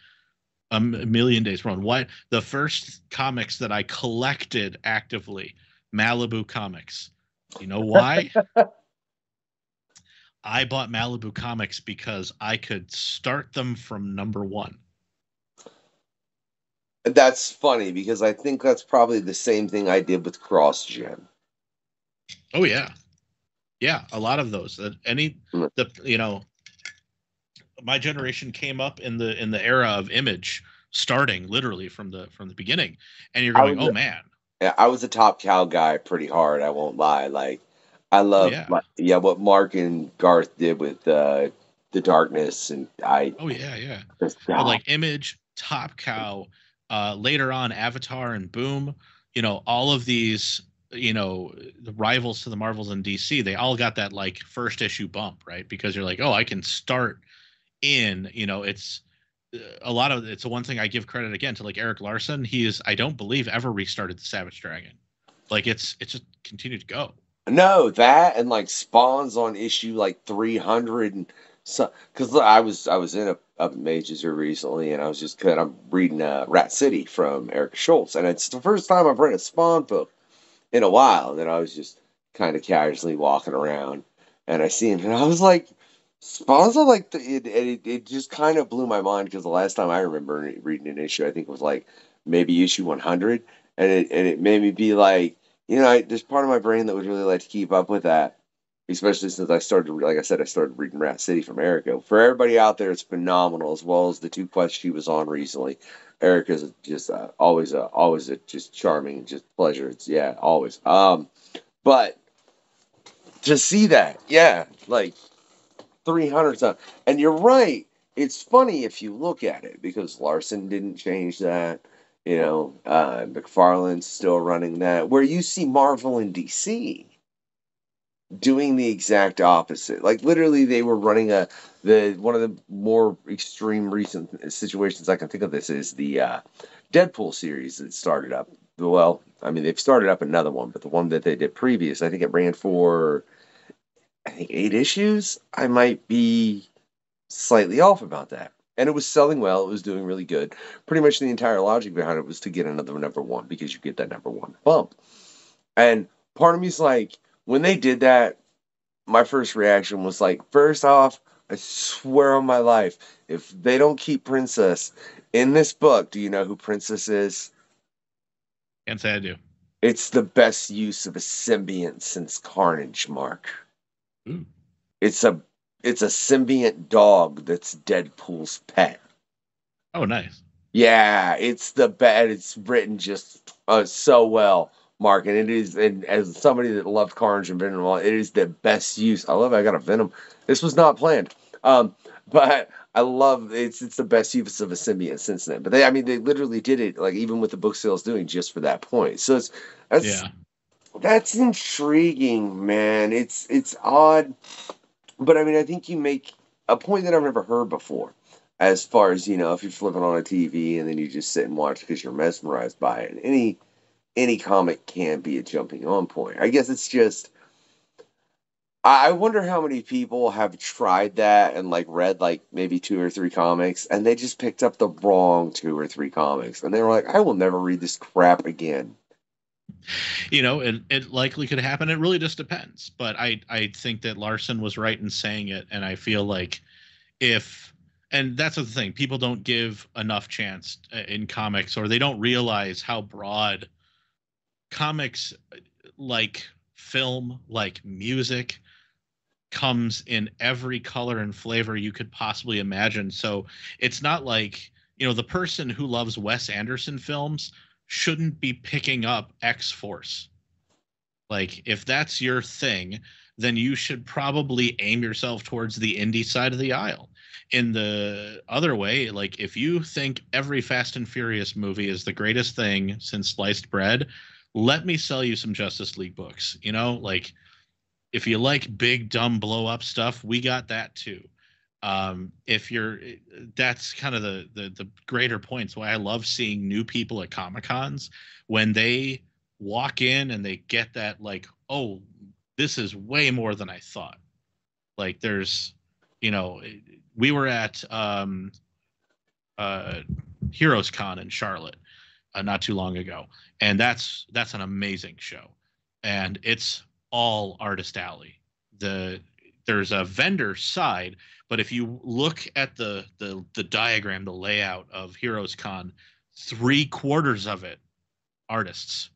A Million Days Run. What the first comics that I collected actively, Malibu Comics. You know why? I bought Malibu Comics because I could start them from number 1. That's funny because I think that's probably the same thing I did with Cross Gen. Oh yeah. Yeah, a lot of those. My generation came up in the era of Image, starting literally from the beginning, and you're going, oh man. Yeah, I was a Top Cow guy pretty hard. I won't lie. Like, I love, what Marc and Garth did with the Darkness, and I. Oh yeah. But like Image, Top Cow, later on Avatar and Boom, you know, all of these, you know, the rivals to the Marvels and DC, they all got that like first issue bump, right? Because you're like, oh, I can start in, you know, it's a lot of, it's the one thing I give credit again to, like, Eric Larson. He is, I don't believe, ever restarted the Savage Dragon. Like it's just continued to go. No, that and like Spawns on issue like 300 and so, because I was in a Mages here recently, and I was just I'm reading Rat City from Eric Schultz, and it's the first time I've read a Spawn book in a while. And then I was just kind of casually walking around, and I seen, and I was like, Spawn's on like it just kind of blew my mind, because the last time I remember reading an issue, I think it was like maybe issue 100, and it made me be like, you know, there's part of my brain that would really like to keep up with that, especially since I started, like I said, I started reading Rat City from Erica. For everybody out there, it's phenomenal, as well as the 2 quests she was on recently. Erica's just always a just charming, just pleasure. It's always. But to see that, like 300 something, and you're right. It's funny if you look at it, because Larson didn't change that. You know, McFarlane's still running that, where you see Marvel and DC doing the exact opposite. Like literally, they were running one of the more extreme recent situations I can think of. This is the Deadpool series that started up. Well, I mean, they've started up another one, but the one that they did previous, I think it ran for 8 issues. I might be slightly off about that. And it was selling well. It was doing really good. Pretty much the entire logic behind it was to get another number 1, because you get that number 1 bump. And part of me is like, when they did that, my first reaction was like, first off, I swear on my life, if they don't keep Princess in this book, do you know who Princess is? Can't say I do. It's the best use of a symbiont since Carnage, Mark. Ooh. It's a symbiont dog that's Deadpool's pet. Oh, nice. Yeah, it's the best. It's written just so well, Mark, and it is. And as somebody that loved Carnage and Venom, it is the best use. I love it. I got a Venom. This was not planned, but I love it's the best use of a symbiont since then. But they literally did it, like, even with the book sales doing, just for that point. So that's intriguing, man. It's odd. But I mean, I think you make a point that I've never heard before, as far as, you know, if you're flipping on a TV and then you just sit and watch because you're mesmerized by it. Any comic can be a jumping on point. I guess it's just, I wonder how many people have tried that and like read like maybe 2 or 3 comics, and they just picked up the wrong 2 or 3 comics, and they were like, I will never read this crap again. You know, it likely could happen. It really just depends. But I think that Larson was right in saying it. And I feel like and that's the thing, people don't give enough chance in comics, or they don't realize how broad comics, like film, like music, comes in every color and flavor you could possibly imagine. So it's not like, you know, the person who loves Wes Anderson films shouldn't be picking up X-Force. Like, if that's your thing, then you should probably aim yourself towards the indie side of the aisle. In the other way, like, if you think every Fast and Furious movie is the greatest thing since sliced bread, let me sell you some Justice League books. You know, like, if you like big, dumb, blow-up stuff, we got that too. That's kind of the greater points why I love seeing new people at Comic-Cons, when they walk in and they get that, like, oh, this is way more than I thought. Like, there's, you know, we were at Heroes Con in Charlotte not too long ago, and that's an amazing show, and it's all Artist Alley. There's a vendor side, but if you look at the diagram, the layout of Heroes Con, 3/4 of it artists,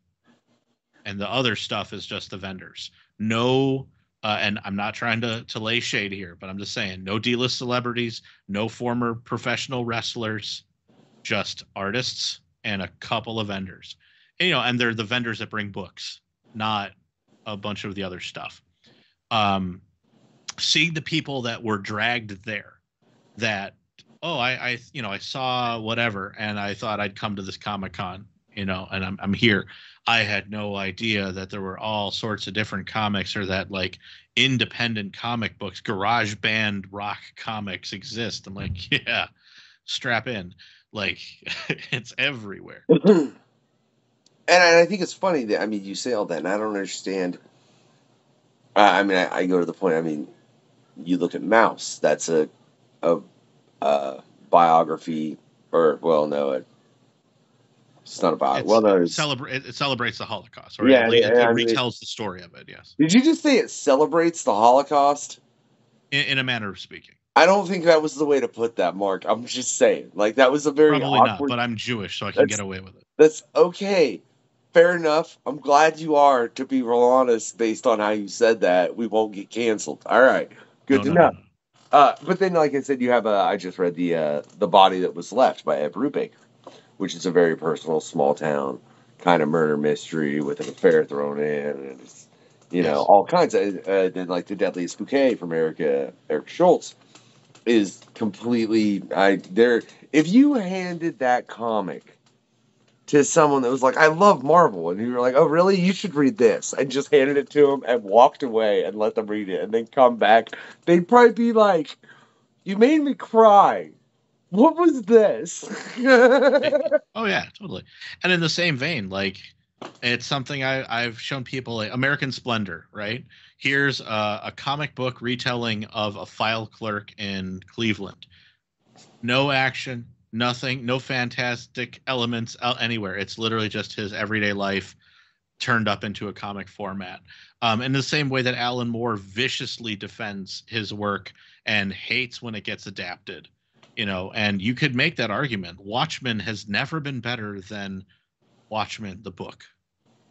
and the other stuff is just the vendors. No, and I'm not trying to lay shade here, but I'm just saying, no D-list celebrities, no former professional wrestlers, just artists and a couple of vendors. And, you know, and they're the vendors that bring books, not a bunch of the other stuff. Seeing the people that were dragged there, that oh, I saw whatever, and I thought I'd come to this Comic-Con, and I'm here. I had no idea that there were all sorts of different comics, or that like independent comic books, garage band rock comics exist. I'm like, yeah, strap in. Like, it's everywhere. And I think it's funny that, I mean, you say all that, and I don't understand. I go to the point. I mean, you look at Mouse. That's a biography, or well, no, it's not a biography. Well, no, it celebrates the Holocaust, or yeah, it retells the story of it. Yes. Did you just say it celebrates the Holocaust? In a manner of speaking. I don't think that was the way to put that, Mark. I'm just saying, like, that was a very probably awkward. Not, but I'm Jewish, so I can get away with it. That's okay. Fair enough. I'm glad you are, to be real honest, based on how you said that. We won't get canceled. All right. Good to know. No. But then, like I said, you have I just read the Body That Was Left by Ed Brubaker, which is a very personal, small town kind of murder mystery with an affair thrown in, and it's, all kinds of. Then, like, The Deadliest Bouquet from Eric Schultz is completely. If you handed that comic to someone that was like, I love Marvel, and you were like, oh, really? You should read this. And just handed it to them and walked away and let them read it and then come back. They'd probably be like, you made me cry. What was this? Oh, yeah, totally. And in the same vein, like, it's something I've shown people, like American Splendor, right? Here's a comic book retelling of a file clerk in Cleveland. No action. Nothing, no fantastic elements anywhere. It's literally just his everyday life turned up into a comic format. In the same way that Alan Moore viciously defends his work and hates when it gets adapted, and you could make that argument. Watchmen has never been better than Watchmen, the book.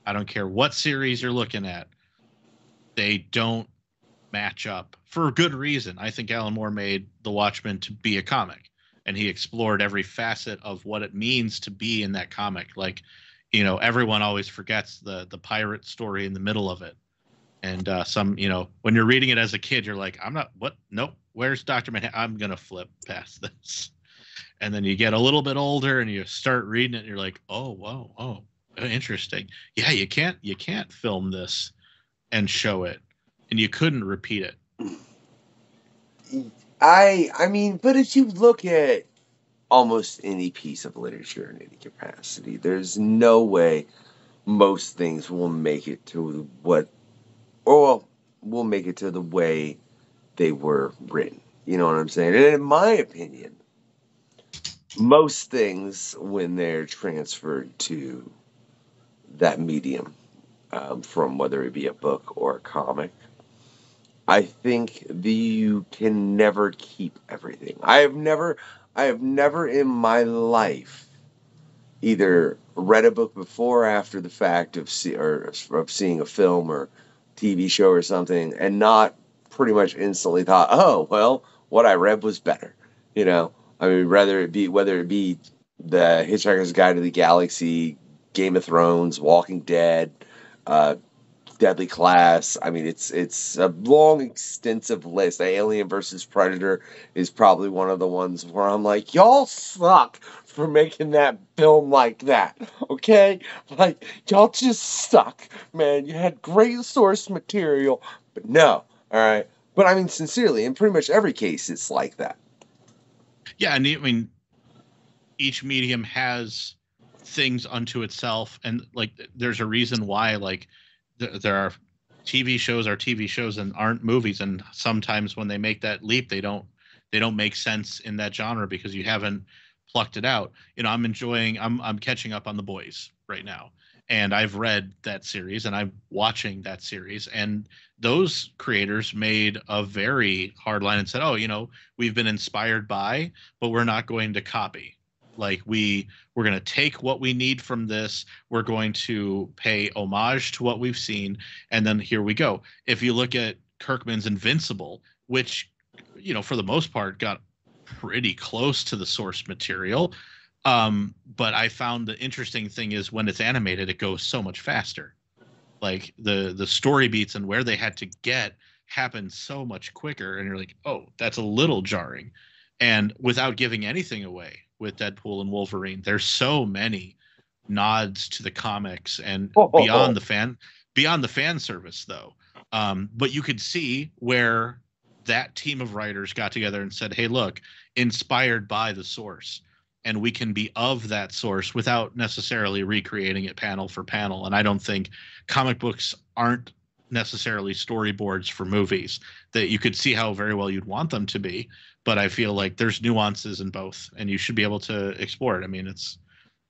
I don't care what series you're looking at. They don't match up for good reason. I think Alan Moore made The Watchmen to be a comic. And he explored every facet of what it means to be in that comic. Like, everyone always forgets the pirate story in the middle of it. And when you're reading it as a kid, you're like, nope, where's Dr. Manhattan? I'm going to flip past this. And then you get a little bit older and you start reading it and you're like, oh, wow, oh, interesting. Yeah, you can't film this and show it. And you couldn't repeat it. I mean, but if you look at almost any piece of literature in any capacity, there's no way most things will make it to will make it to the way they were written. You know what I'm saying? And in my opinion, most things, when they're transferred to that medium, from whether it be a book or a comic, I think you can never keep everything. I have never in my life either read a book before or after the fact of seeing a film or TV show or something and not pretty much instantly thought, oh, well, what I read was better. I mean, whether it be The Hitchhiker's Guide to the Galaxy, Game of Thrones, Walking Dead, Deadly Class. I mean, it's a long, extensive list. Alien versus Predator is probably one of the ones where I'm like, y'all suck for making that film like that, okay? Like, y'all just suck, man. You had great source material, but no, all right? But I mean, sincerely, in pretty much every case, it's like that. Yeah, and I mean, each medium has things unto itself, and, like, there's a reason why, like, there are TV shows and aren't movies, and sometimes when they make that leap, they don't make sense in that genre because you haven't plucked it out. I'm catching up on The Boys right now, and I've read that series and I'm watching that series, and those creators made a very hard line and said, oh, we've been inspired by, but we're not going to copy. Like, we're going to take what we need from this. We're going to pay homage to what we've seen. And then here we go. If you look at Kirkman's Invincible, which, for the most part got pretty close to the source material. But I found the interesting thing is when it's animated, it goes so much faster. Like the story beats and where they had to get happen so much quicker. And you're like, oh, that's a little jarring. And without giving anything away with Deadpool and Wolverine, there's so many nods to the comics and beyond the fan service though. But you could see where that team of writers got together and said, hey, look, inspired by the source, and we can be of that source without necessarily recreating it panel for panel. And I don't think comic books aren't necessarily storyboards for movies, that you could see how very well you'd want them to be. But I feel like there's nuances in both, and you should be able to explore it. I mean, it's,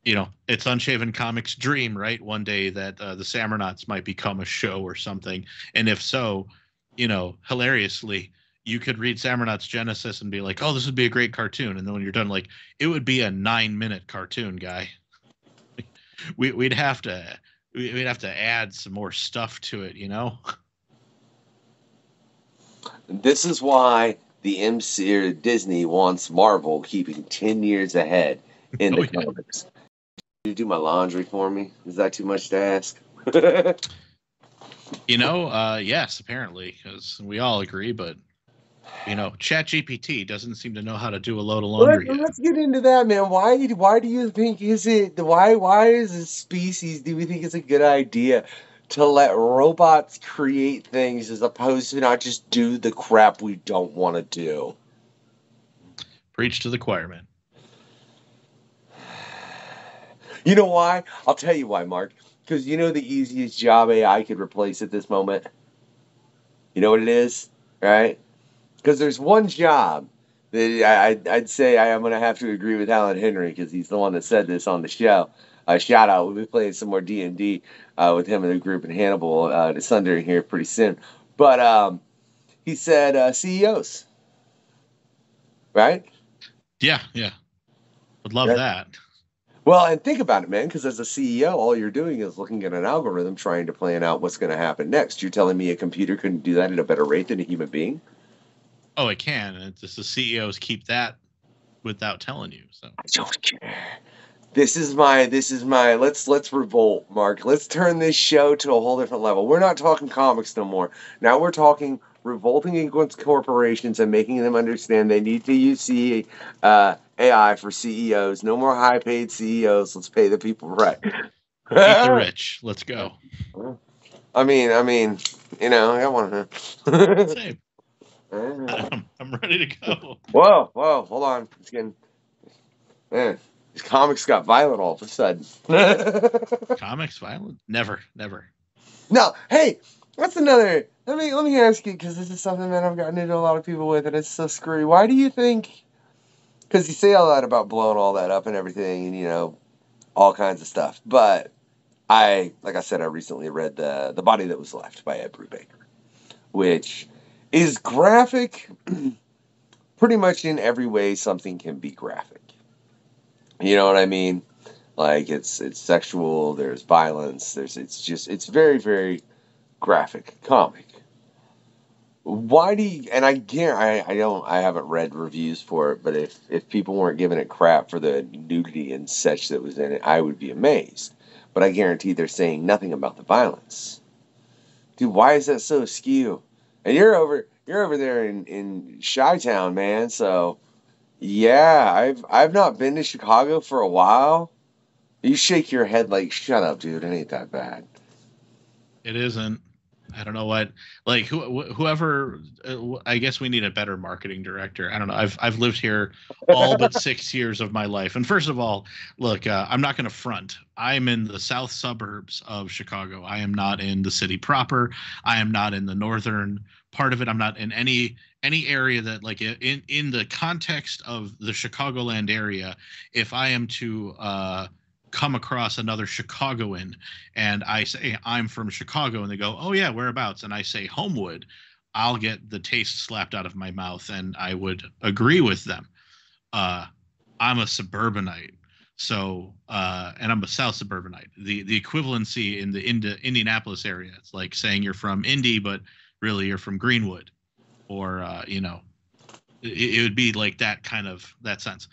you know, it's Unshaven Comics' dream, right? One day that the Samurnauts might become a show or something. And if so, you know, hilariously, you could read Samurnauts Genesis and be like, oh, this would be a great cartoon. And then when you're done, like, it would be a 9-minute cartoon, guy. We'd have to add some more stuff to it, you know? This is why the MC or Disney wants Marvel keeping 10 years ahead in the comics. Can you do my laundry for me? Is that too much to ask? You know, yes, apparently, because we all agree, but, you know, ChatGPT doesn't seem to know how to do a load of laundry yet. Let's get into that, man. Why do you think why is a species, do we think it's a good idea to let robots create things as opposed to not just do the crap we don't want to do? Preach to the choir, man. You know why? I'll tell you why, Mark. Because you know the easiest job AI could replace at this moment? You know what it is? Right? Because there's one job that I'd say I'm going to have to agree with Alan Henry, because he's the one that said this on the show. Shout out. We'll be playing some more D&D with him and the group in Hannibal this Sunday here pretty soon. But he said CEOs. Right? Yeah. Would love that. Well, and think about it, man, because as a CEO, all you're doing is looking at an algorithm trying to plan out what's going to happen next. You're telling me a computer couldn't do that at a better rate than a human being? Oh, it can. It's just the CEOs keep that without telling you. So I don't care. This is my let's revolt, Mark. Let's turn this show to a whole different level. We're not talking comics no more. Now we're talking revolting against corporations and making them understand they need to use AI for CEOs. No more high-paid CEOs. Let's pay the people right. Eat the rich. Let's go. I mean, you know, I want to. Same. I'm ready to go. Whoa, hold on. It's getting, man, these comics got violent all of a sudden. Comics violent? Never. No, hey, that's another. Let me ask you, because this is something that I've gotten into a lot of people with, and it's so screwy. Why do you think? Because you say all that about blowing all that up and everything, and you know, all kinds of stuff. But like I said, I recently read the Body That Was Left by Ed Brubaker, which is graphic. Pretty much in every way something can be graphic. You know what I mean? Like it's sexual. There's violence. It's very, very graphic comic. Why do you, and I haven't read reviews for it, but if people weren't giving it crap for the nudity and such that was in it, I would be amazed. But I guarantee they're saying nothing about the violence. Dude, why is that so askew? And you're over there in Chi-Town, man, so yeah, I've not been to Chicago for a while. You shake your head like, shut up, dude, it ain't that bad. It isn't. I don't know what, like whoever. I guess we need a better marketing director. I don't know. I've lived here all but 6 years of my life. And first of all, look, I'm not going to front. I'm in the south suburbs of Chicago. I am not in the city proper. I am not in the northern part of it. I'm not in any area that, like, in the context of the Chicagoland area. If I am to come across another Chicagoan and I say I'm from Chicago and they go, oh yeah, whereabouts? And I say Homewood, I'll get the taste slapped out of my mouth, and I would agree with them. I'm a suburbanite. So, and I'm a South suburbanite. The equivalency in the Indianapolis area, it's like saying you're from Indy, but really you're from Greenwood, or it would be like that sense.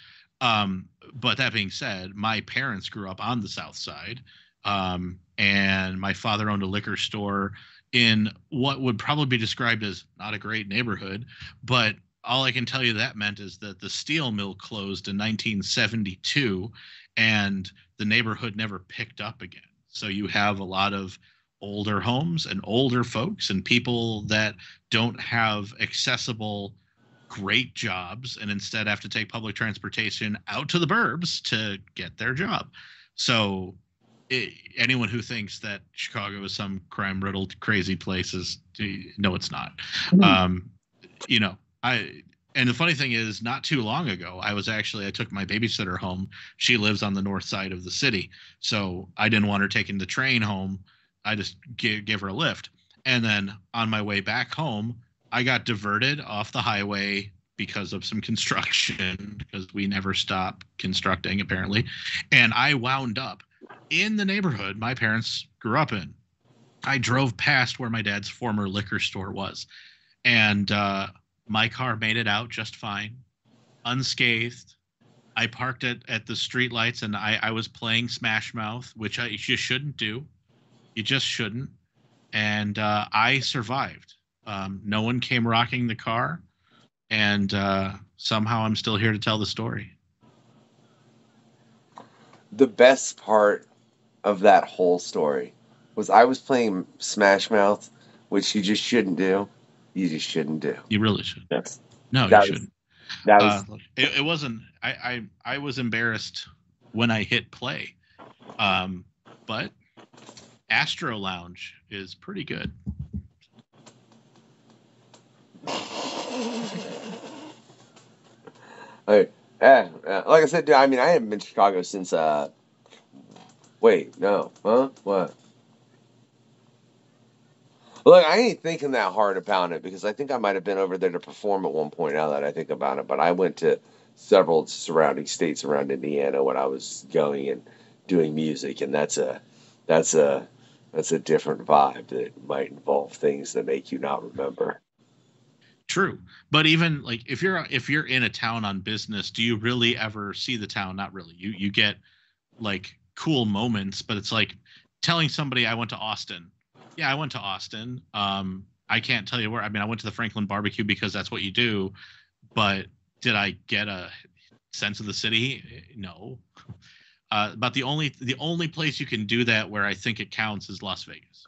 But that being said, my parents grew up on the South Side, and my father owned a liquor store in what would probably be described as not a great neighborhood, but all I can tell you that meant is that the steel mill closed in 1972 and the neighborhood never picked up again. So you have a lot of older homes and older folks and people that don't have accessible great jobs and instead have to take public transportation out to the burbs to get their job. So anyone who thinks that Chicago is some crime-riddled, crazy place is, no, it's not. You know, and the funny thing is, not too long ago, I took my babysitter home. She lives on the north side of the city, so I didn't want her taking the train home. I just gave her a lift. And then on my way back home, I got diverted off the highway because of some construction, because we never stop constructing, apparently. And I wound up in the neighborhood my parents grew up in. I drove past where my dad's former liquor store was. And my car made it out just fine, unscathed. I parked it at the streetlights, and I was playing Smash Mouth, which you shouldn't do. You just shouldn't. And I survived. No one came rocking the car, and somehow I'm still here to tell the story. The best part of that whole story was I was playing Smash Mouth, which you just shouldn't do. You just shouldn't do. You really should. Yes. No, you shouldn't. That was. It wasn't. I was embarrassed when I hit play, but Astro Lounge is pretty good. Like I said, dude, I mean, I haven't been to Chicago since. Wait, no, huh? What? Look, I ain't thinking that hard about it because I think I might have been over there to perform at one point. Now that I think about it, but I went to several surrounding states around Indiana when I was going and doing music, and that's a different vibe that might involve things that make you not remember. True, but even like if you're in a town on business, do you really ever see the town? Not really. You get like cool moments, but it's like telling somebody I went to Austin. Yeah, I went to Austin. I can't tell you where. I mean, I went to the Franklin barbecue because that's what you do. But did I get a sense of the city? No. But the only place you can do that where I think it counts is Las Vegas.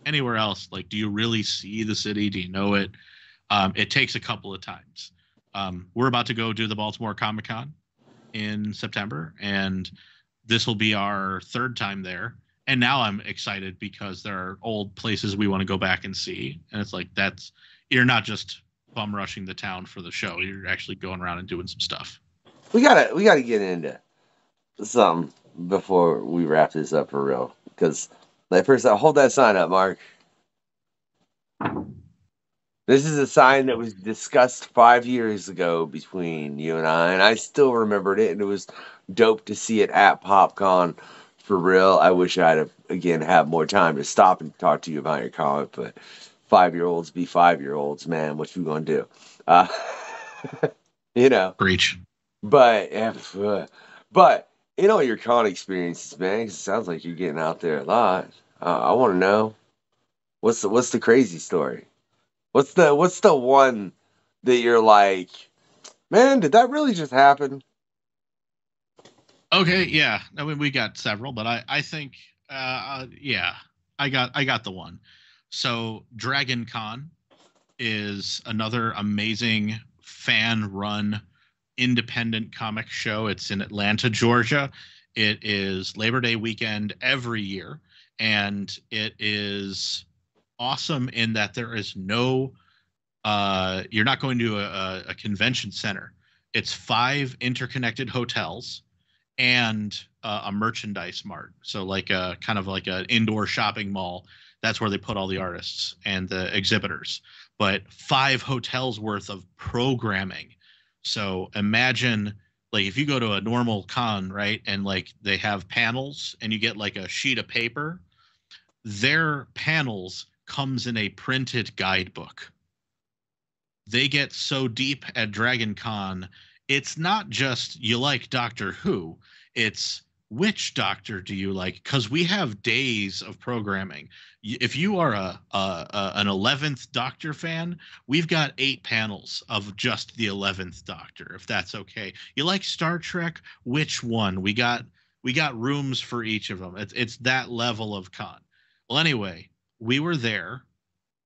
Anywhere else, like, do you really see the city? Do you know it? It takes a couple of times. We're about to go do the Baltimore Comic-Con in September, and this will be our third time there. And now I'm excited because there are old places we want to go back and see. And it's like, you're not just bum rushing the town for the show. You're actually going around and doing some stuff. We gotta get into something before we wrap this up for real. Because first, hold that sign up, Marc. This is a sign that was discussed 5 years ago between you and I still remembered it, and it was dope to see it at PopCon. For real, I wish I'd have, again, had more time to stop and talk to you about your comic, but 5-year-olds be 5-year-olds, man. What you gonna do? You know. Preach. But in all your con experiences, man, 'cause it sounds like you're getting out there a lot. I want to know what's the crazy story? What's the one that you're like, man, did that really just happen? Okay, yeah. I mean, we got several, but I think, yeah, I got the one. So Dragon Con is another amazing fan-run independent comic show. It's in Atlanta, Georgia. It is Labor Day weekend every year, and it is awesome in that there is no, you're not going to a convention center. It's 5 interconnected hotels and a merchandise mart. So like a kind of like an indoor shopping mall. That's where they put all the artists and the exhibitors. But 5 hotels worth of programming. So imagine like if you go to a normal con, right? And like they have panels and you get like a sheet of paper, their panels comes in a printed guidebook. They get so deep at Dragon Con, it's not just you like Doctor Who. It's which doctor do you like? Because we have days of programming. If you are an 11th Doctor fan, we've got 8 panels of just the 11th Doctor, if that's okay. You like Star Trek? Which one? We got rooms for each of them. It's that level of con. Well, anyway, we were there.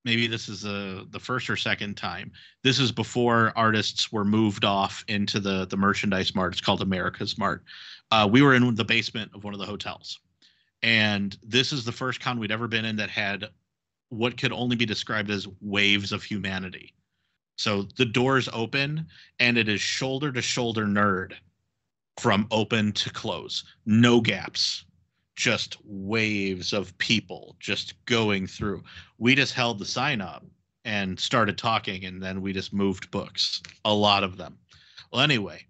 Maybe this is the first or second time. This is before artists were moved off into the merchandise mart. It's called America's Mart. We were in the basement of one of the hotels. And this is the first con we'd ever been in that had what could only be described as waves of humanity. So the doors open, and it is shoulder to shoulder nerd from open to close. No gaps. Just waves of people just going through. We just held the sign up and started talking, and then we just moved books. A lot of them. Well, anyway,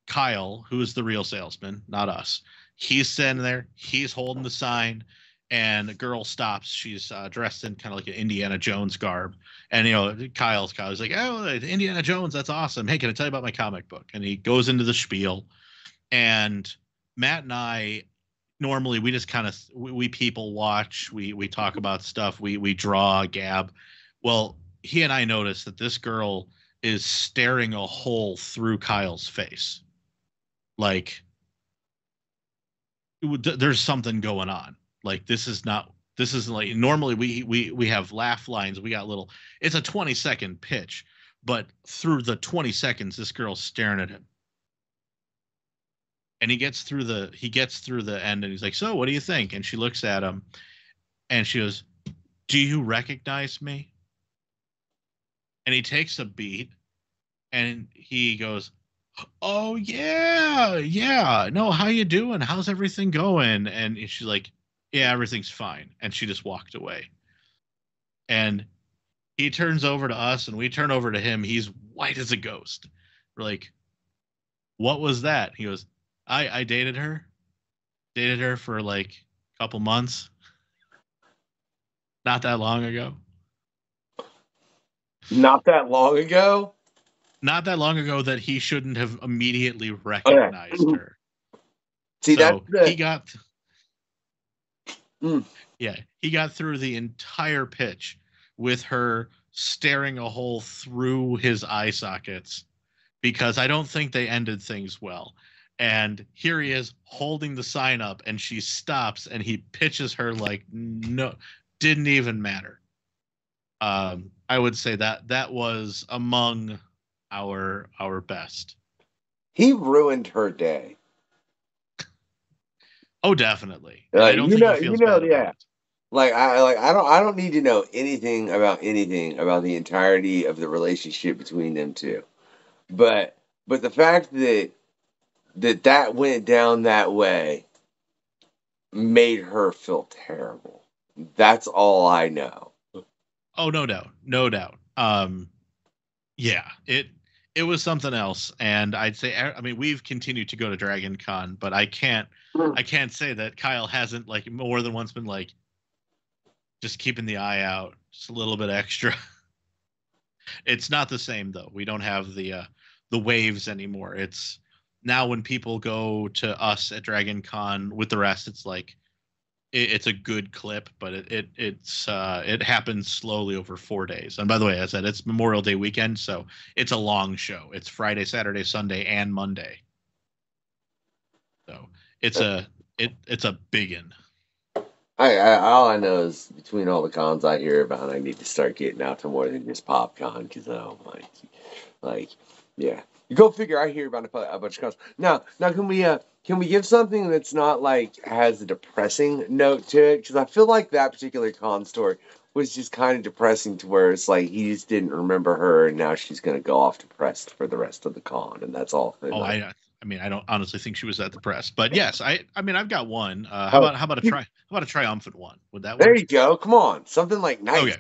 Kyle, who is the real salesman, not us, he's standing there. He's holding the sign, and a girl stops. She's dressed in kind of like an Indiana Jones garb. And, Kyle's like, oh, Indiana Jones, that's awesome. Hey, can I tell you about my comic book? And he goes into the spiel. And Matt and I, normally we just kind of we people watch, we talk about stuff, we draw, gab. Well, he and I noticed that this girl is staring a hole through Kyle's face. Like, there's something going on. Like, this is like, normally we have laugh lines. We got it's a 20-second pitch, but through the 20 seconds, this girl's staring at him. And he gets through the end, and he's like, so what do you think? And she looks at him, and she goes, do you recognize me? And he takes a beat, and he goes, oh, yeah. No, how you doing? How's everything going? And she's like, yeah, everything's fine. And she just walked away. And he turns over to us, and we turn over to him. He's white as a ghost. We're like, what was that? He goes, I dated her for like a couple months. Not that long ago. Not that long ago? Not that long ago that he shouldn't have immediately recognized her. See, so that's he got he got through the entire pitch with her staring a hole through his eye sockets, because I don't think they ended things well. And here he is holding the sign up, and she stops, and he pitches her like, no, didn't even matter. I would say that was among our best. He ruined her day. Oh, definitely. I don't think he feels bad about it. I don't need to know anything about the entirety of the relationship between them two. But the fact that went down that way made her feel terrible. That's all I know. Oh, no doubt. Yeah, it was something else. And I'd say, I mean, we've continued to go to Dragon Con, but I can't say that Kyle hasn't like more than once been like just keeping the eye out, just a little bit extra. It's not the same though. We don't have the waves anymore. It's now when people go to us at Dragon Con with the rest, it's like it's a good clip, but it happens slowly over 4 days. And by the way, as I said, it's Memorial Day weekend, so it's a long show. It's Friday, Saturday, Sunday, and Monday. So it's a biggin. All I know is between all the cons I hear about, I need to start getting out to more than just PopCon, because yeah. You go figure. I hear about a bunch of cons. Now can we give something that's not like has a depressing note to it? Because I feel like that particular con story was just kind of depressing, to where it's like he just didn't remember her, and now she's going to go off depressed for the rest of the con, and that's all. I don't honestly think she was that depressed, but yes, I've got one. How about a triumphant one? Would that work? There you go. Come on, something like nice. Okay.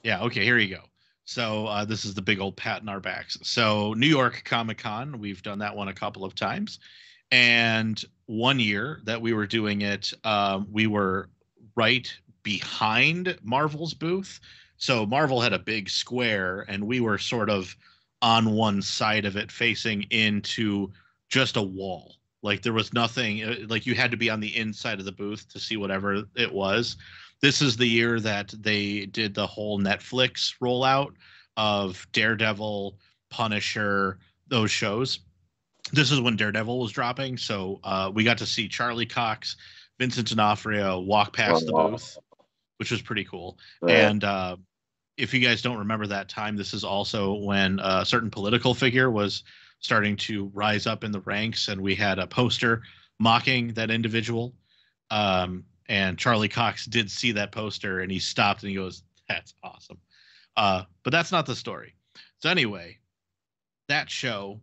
Yeah. Okay. Here you go. So this is the big old pat in our backs. So New York Comic Con, we've done that one a couple of times. And one year that we were doing it, we were right behind Marvel's booth. So Marvel had a big square, and we were sort of on one side of it facing into just a wall. Like there was nothing, like you had to be on the inside of the booth to see whatever it was. This is the year that they did the whole Netflix rollout of Daredevil, Punisher, those shows. This is when Daredevil was dropping. So we got to see Charlie Cox, Vincent D'Onofrio walk past the booth, which was pretty cool. Right. And if you guys don't remember that time, this is also when a certain political figure was starting to rise up in the ranks, and we had a poster mocking that individual. And Charlie Cox did see that poster, and he stopped and he goes, "That's awesome." But that's not the story. So anyway, that show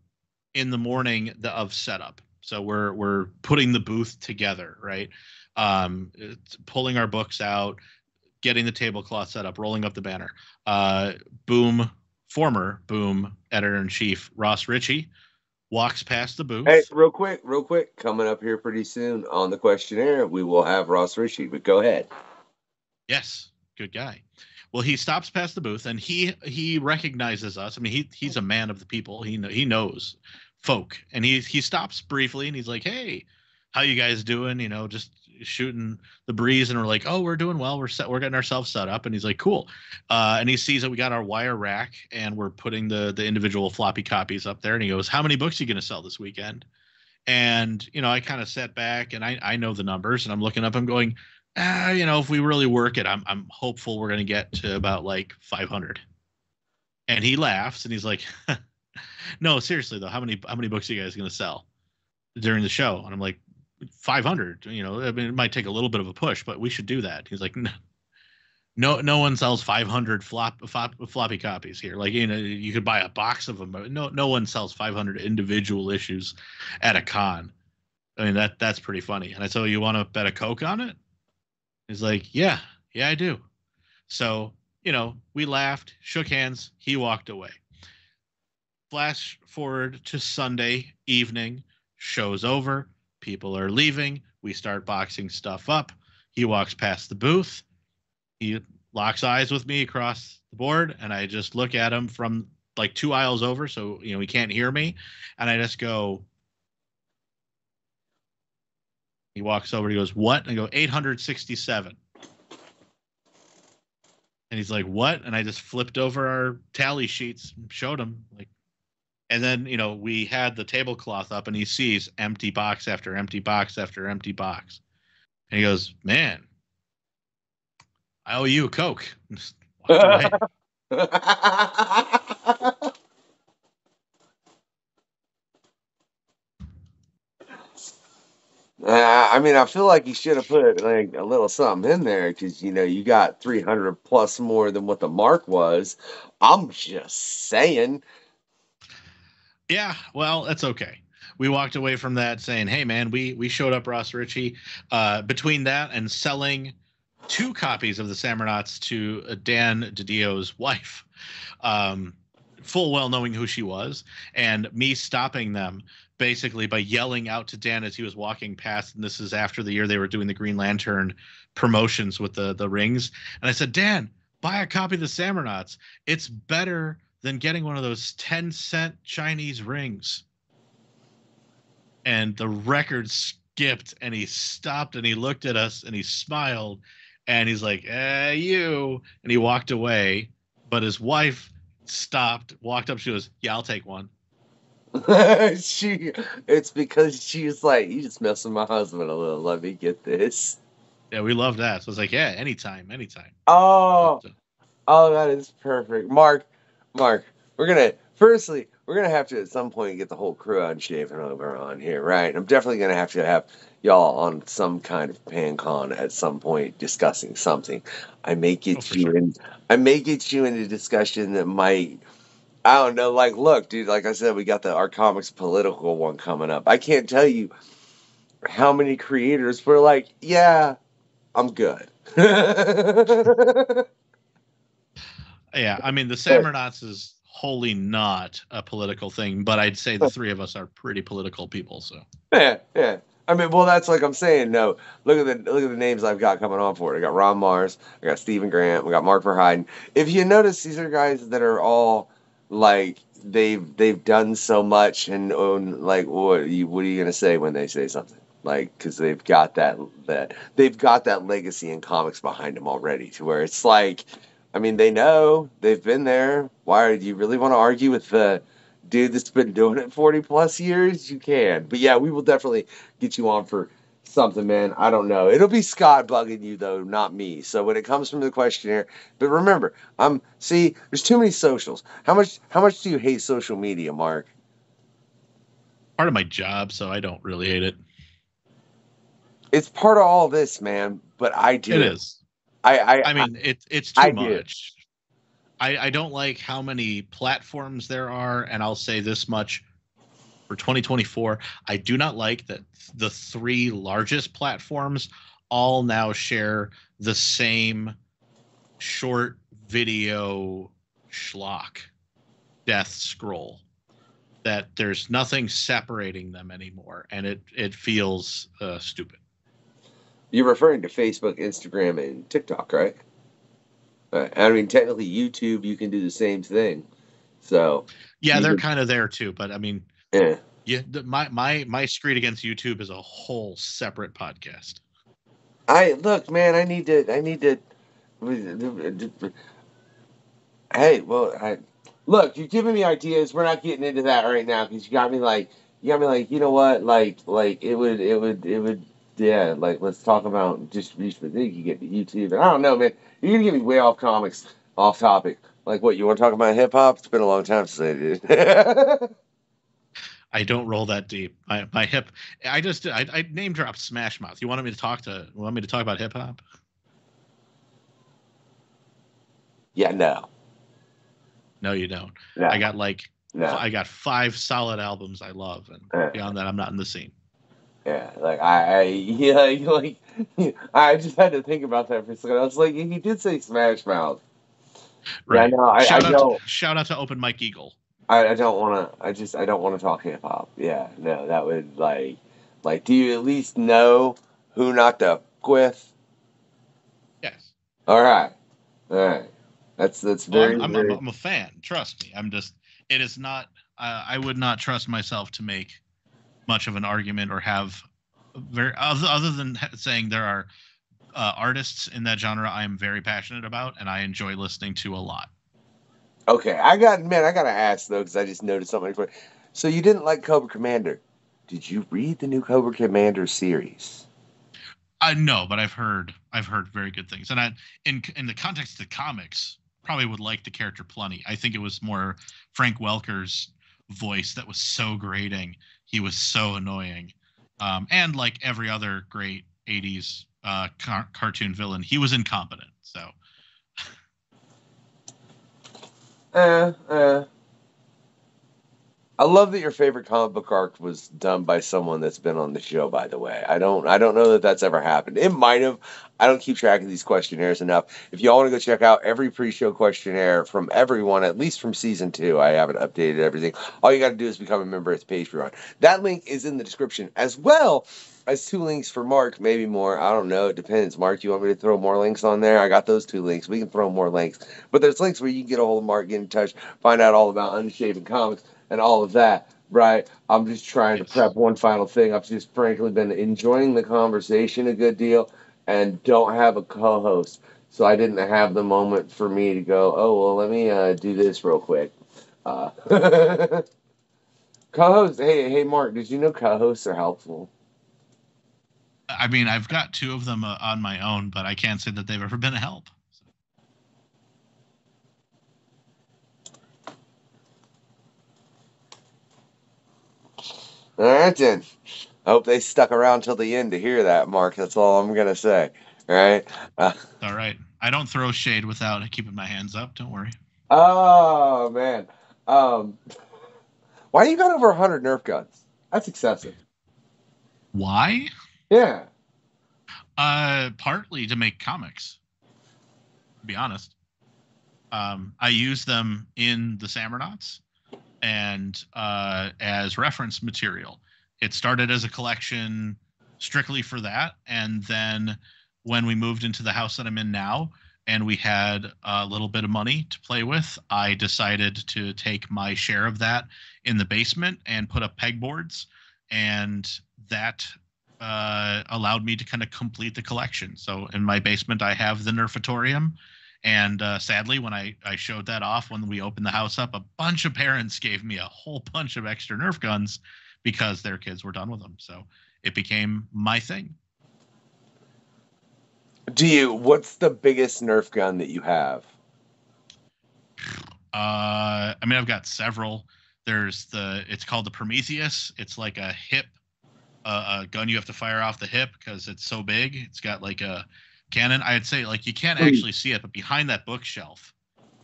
in the morning of setup. So we're putting the booth together, right? Pulling our books out, getting the tablecloth set up, rolling up the banner. Former Boom editor-in-chief Ross Ritchie walks past the booth. Hey, real quick, coming up here pretty soon on the questionnaire, we will have Ross Ritchie, but go ahead. Yes, good guy. Well, he stops past the booth, and he recognizes us. I mean, he's a man of the people. He knows folk, and he stops briefly, and he's like, "Hey, how you guys doing? You know, just shooting the breeze." And we're like, "Oh, we're doing well. We're getting ourselves set up." And he's like, "Cool." And he sees that we got our wire rack, and we're putting the individual floppy copies up there. And he goes, "How many books are you going to sell this weekend?" And I kind of sat back, and I know the numbers, and I'm looking up. I'm going, if we really work it, I'm hopeful we're going to get to about like 500. And he laughs, and he's like, "No, seriously though, how many books are you guys going to sell during the show?" And I'm like, 500. I mean, it might take a little bit of a push, but we should do that. He's like, no one sells 500 floppy copies here. Like, you could buy a box of them, but no one sells 500 individual issues at a con. I mean, that's pretty funny. And I said, "You want to bet a Coke on it?" He's like, yeah, I do. So, we laughed, shook hands. He walked away. Flash forward to Sunday evening, show's over. People are leaving. We start boxing stuff up. He walks past the booth. He locks eyes with me across the board, and I just look at him from like 2 aisles over, so he can't hear me. And I just go. He walks over. He goes, "What?" And I go, 867. And he's like, "What?" And I just flipped over our tally sheets and showed him like. And then, we had the tablecloth up, and he sees empty box after empty box after empty box. And he goes, "Man, I owe you a Coke." And just walked away. I mean, I feel like you should have put like a little something in there because, you got 300 plus more than what the mark was. I'm just saying. Yeah, well, that's okay. We walked away from that saying, "Hey, man, we showed up Ross Ritchie." Between that and selling 2 copies of the Samurnauts to Dan DiDio's wife, full well knowing who she was, and me stopping them basically by yelling out to Dan as he was walking past. And this is after the year they were doing the Green Lantern promotions with the rings. And I said, "Dan, buy a copy of the Samurnauts. It's better than getting one of those 10-cent Chinese rings." And the record skipped, and he stopped, and he looked at us, and he smiled, and he's like, "You," and he walked away. But his wife stopped, walked up, she goes, "Yeah, I'll take one." It's because she's like, "You just messed with my husband a little. Let me get this." Yeah, we love that. So I was like, "Yeah, anytime." Oh, that is perfect. Mark, we're gonna have to at some point get the whole crew Unshaven over on here, right? I'm definitely gonna have to have y'all on some kind of pan con at some point discussing something. I may get you in a discussion that might, I don't know, like, look, dude, like I said, we got our comics political one coming up. I can't tell you how many creators were like, "Yeah, I'm good." Yeah, I mean, the Samurnauts is wholly not a political thing, but I'd say the 3 of us are pretty political people. So yeah. I mean, well, that's like I'm saying. No, look at the names I've got coming on for it. I got Ron Mars, I got Stephen Grant, we got Mark Verheiden. If you notice, these are guys that are all like they've done so much, and like what are you gonna say when they say something? Like, because they've got that legacy in comics behind them already, to where it's like, I mean, they know, they've been there. Why do you really want to argue with the dude that's been doing it 40 plus years? You can, but yeah, we will definitely get you on for something, man. I don't know. It'll be Scott bugging you though, not me. So when it comes from the questionnaire, but remember, there's too many socials. How much do you hate social media, Mark? Part of my job, so I don't really hate it. It's part of all this, man. But I do. It is. I mean, it's too much. I don't like how many platforms there are, and I'll say this much. For 2024, I do not like that the 3 largest platforms all now share the same short video schlock death scroll, that there's nothing separating them anymore, and it feels stupid. You're referring to Facebook, Instagram, and TikTok, right? I mean, technically YouTube, you can do the same thing. So yeah, they're kind of there too, but I mean, yeah. My street against YouTube is a whole separate podcast. Look, man, I need to. Hey, well, look, you're giving me ideas. We're not getting into that right now because you got me like, you know what, like it would, yeah, like let's talk about distribution. But then you can get to YouTube. And I don't know, man. You're gonna get me way off comics, off topic. Like what? You want to talk about hip hop? It's been a long time since I did. I don't roll that deep. My hip. I name dropped Smash Mouth. You want me to talk about hip hop? Yeah, no. No, you don't. No. I got 5 solid albums I love, and beyond that, I'm not in the scene. Yeah, like I just had to think about that for a second. I was like, he did say Smash Mouth. Right. Yeah, no, shout out to Open Mike Eagle. I don't want to talk hip hop. Yeah, no, that would like, do you at least know who knocked up Quith? Yes. All right. That's very. I'm a fan. Trust me. It is not. I would not trust myself to make much of an argument or have other than saying there are artists in that genre I am very passionate about and I enjoy listening to a lot. Okay, I gotta ask though, because I just noticed something. So you didn't like Cobra Commander? Did you read the new Cobra Commander series? No, but I've heard very good things, and in the context of the comics, probably would like the character plenty. I think it was more Frank Welker's voice that was so grating. He was so annoying, and like every other great '80s cartoon villain, he was incompetent. So. I love that your favorite comic book arc was done by someone that's been on the show, by the way. I don't know that that's ever happened. It might have. I don't keep track of these questionnaires enough. If y'all want to go check out every pre-show questionnaire from everyone, at least from season 2, I haven't updated everything. All you got to do is become a member at the Patreon. That link is in the description, as well as 2 links for Marc, maybe more. I don't know. It depends. Marc, you want me to throw more links on there? I got those 2 links. We can throw more links. But there's links where you can get a hold of Marc, get in touch, find out all about Unshaven Comics and all of that, right? I'm just trying to prep one final thing. I've just frankly been enjoying the conversation a good deal and don't have a co-host. So I didn't have the moment for me to go, oh, well, let me do this real quick. Co-host, hey, Marc, did you know co-hosts are helpful? I mean, I've got 2 of them on my own, but I can't say that they've ever been a help. All right, then. I hope they stuck around till the end to hear that, Marc. That's all I'm going to say. All right? All right. I don't throw shade without keeping my hands up. Don't worry. Oh, man. Why you got over 100 Nerf guns? That's excessive. Why? Yeah. Partly to make comics, to be honest. I use them in the Samurnauts and as reference material. It started as a collection strictly for that, and then when we moved into the house that I'm in now, and we had a little bit of money to play with, I decided to take my share of that in the basement and put up pegboards, and that allowed me to kind of complete the collection. So in my basement, I have the Nerfatorium. And sadly, when I showed that off, when we opened the house up, a bunch of parents gave me a whole bunch of extra Nerf guns because their kids were done with them. So it became my thing. What's the biggest Nerf gun that you have? I mean, I've got several. It's called the Prometheus. It's like a hip, a gun you have to fire off the hip because it's so big. It's got like a cannon. I'd say like you can't actually see it, but behind that bookshelf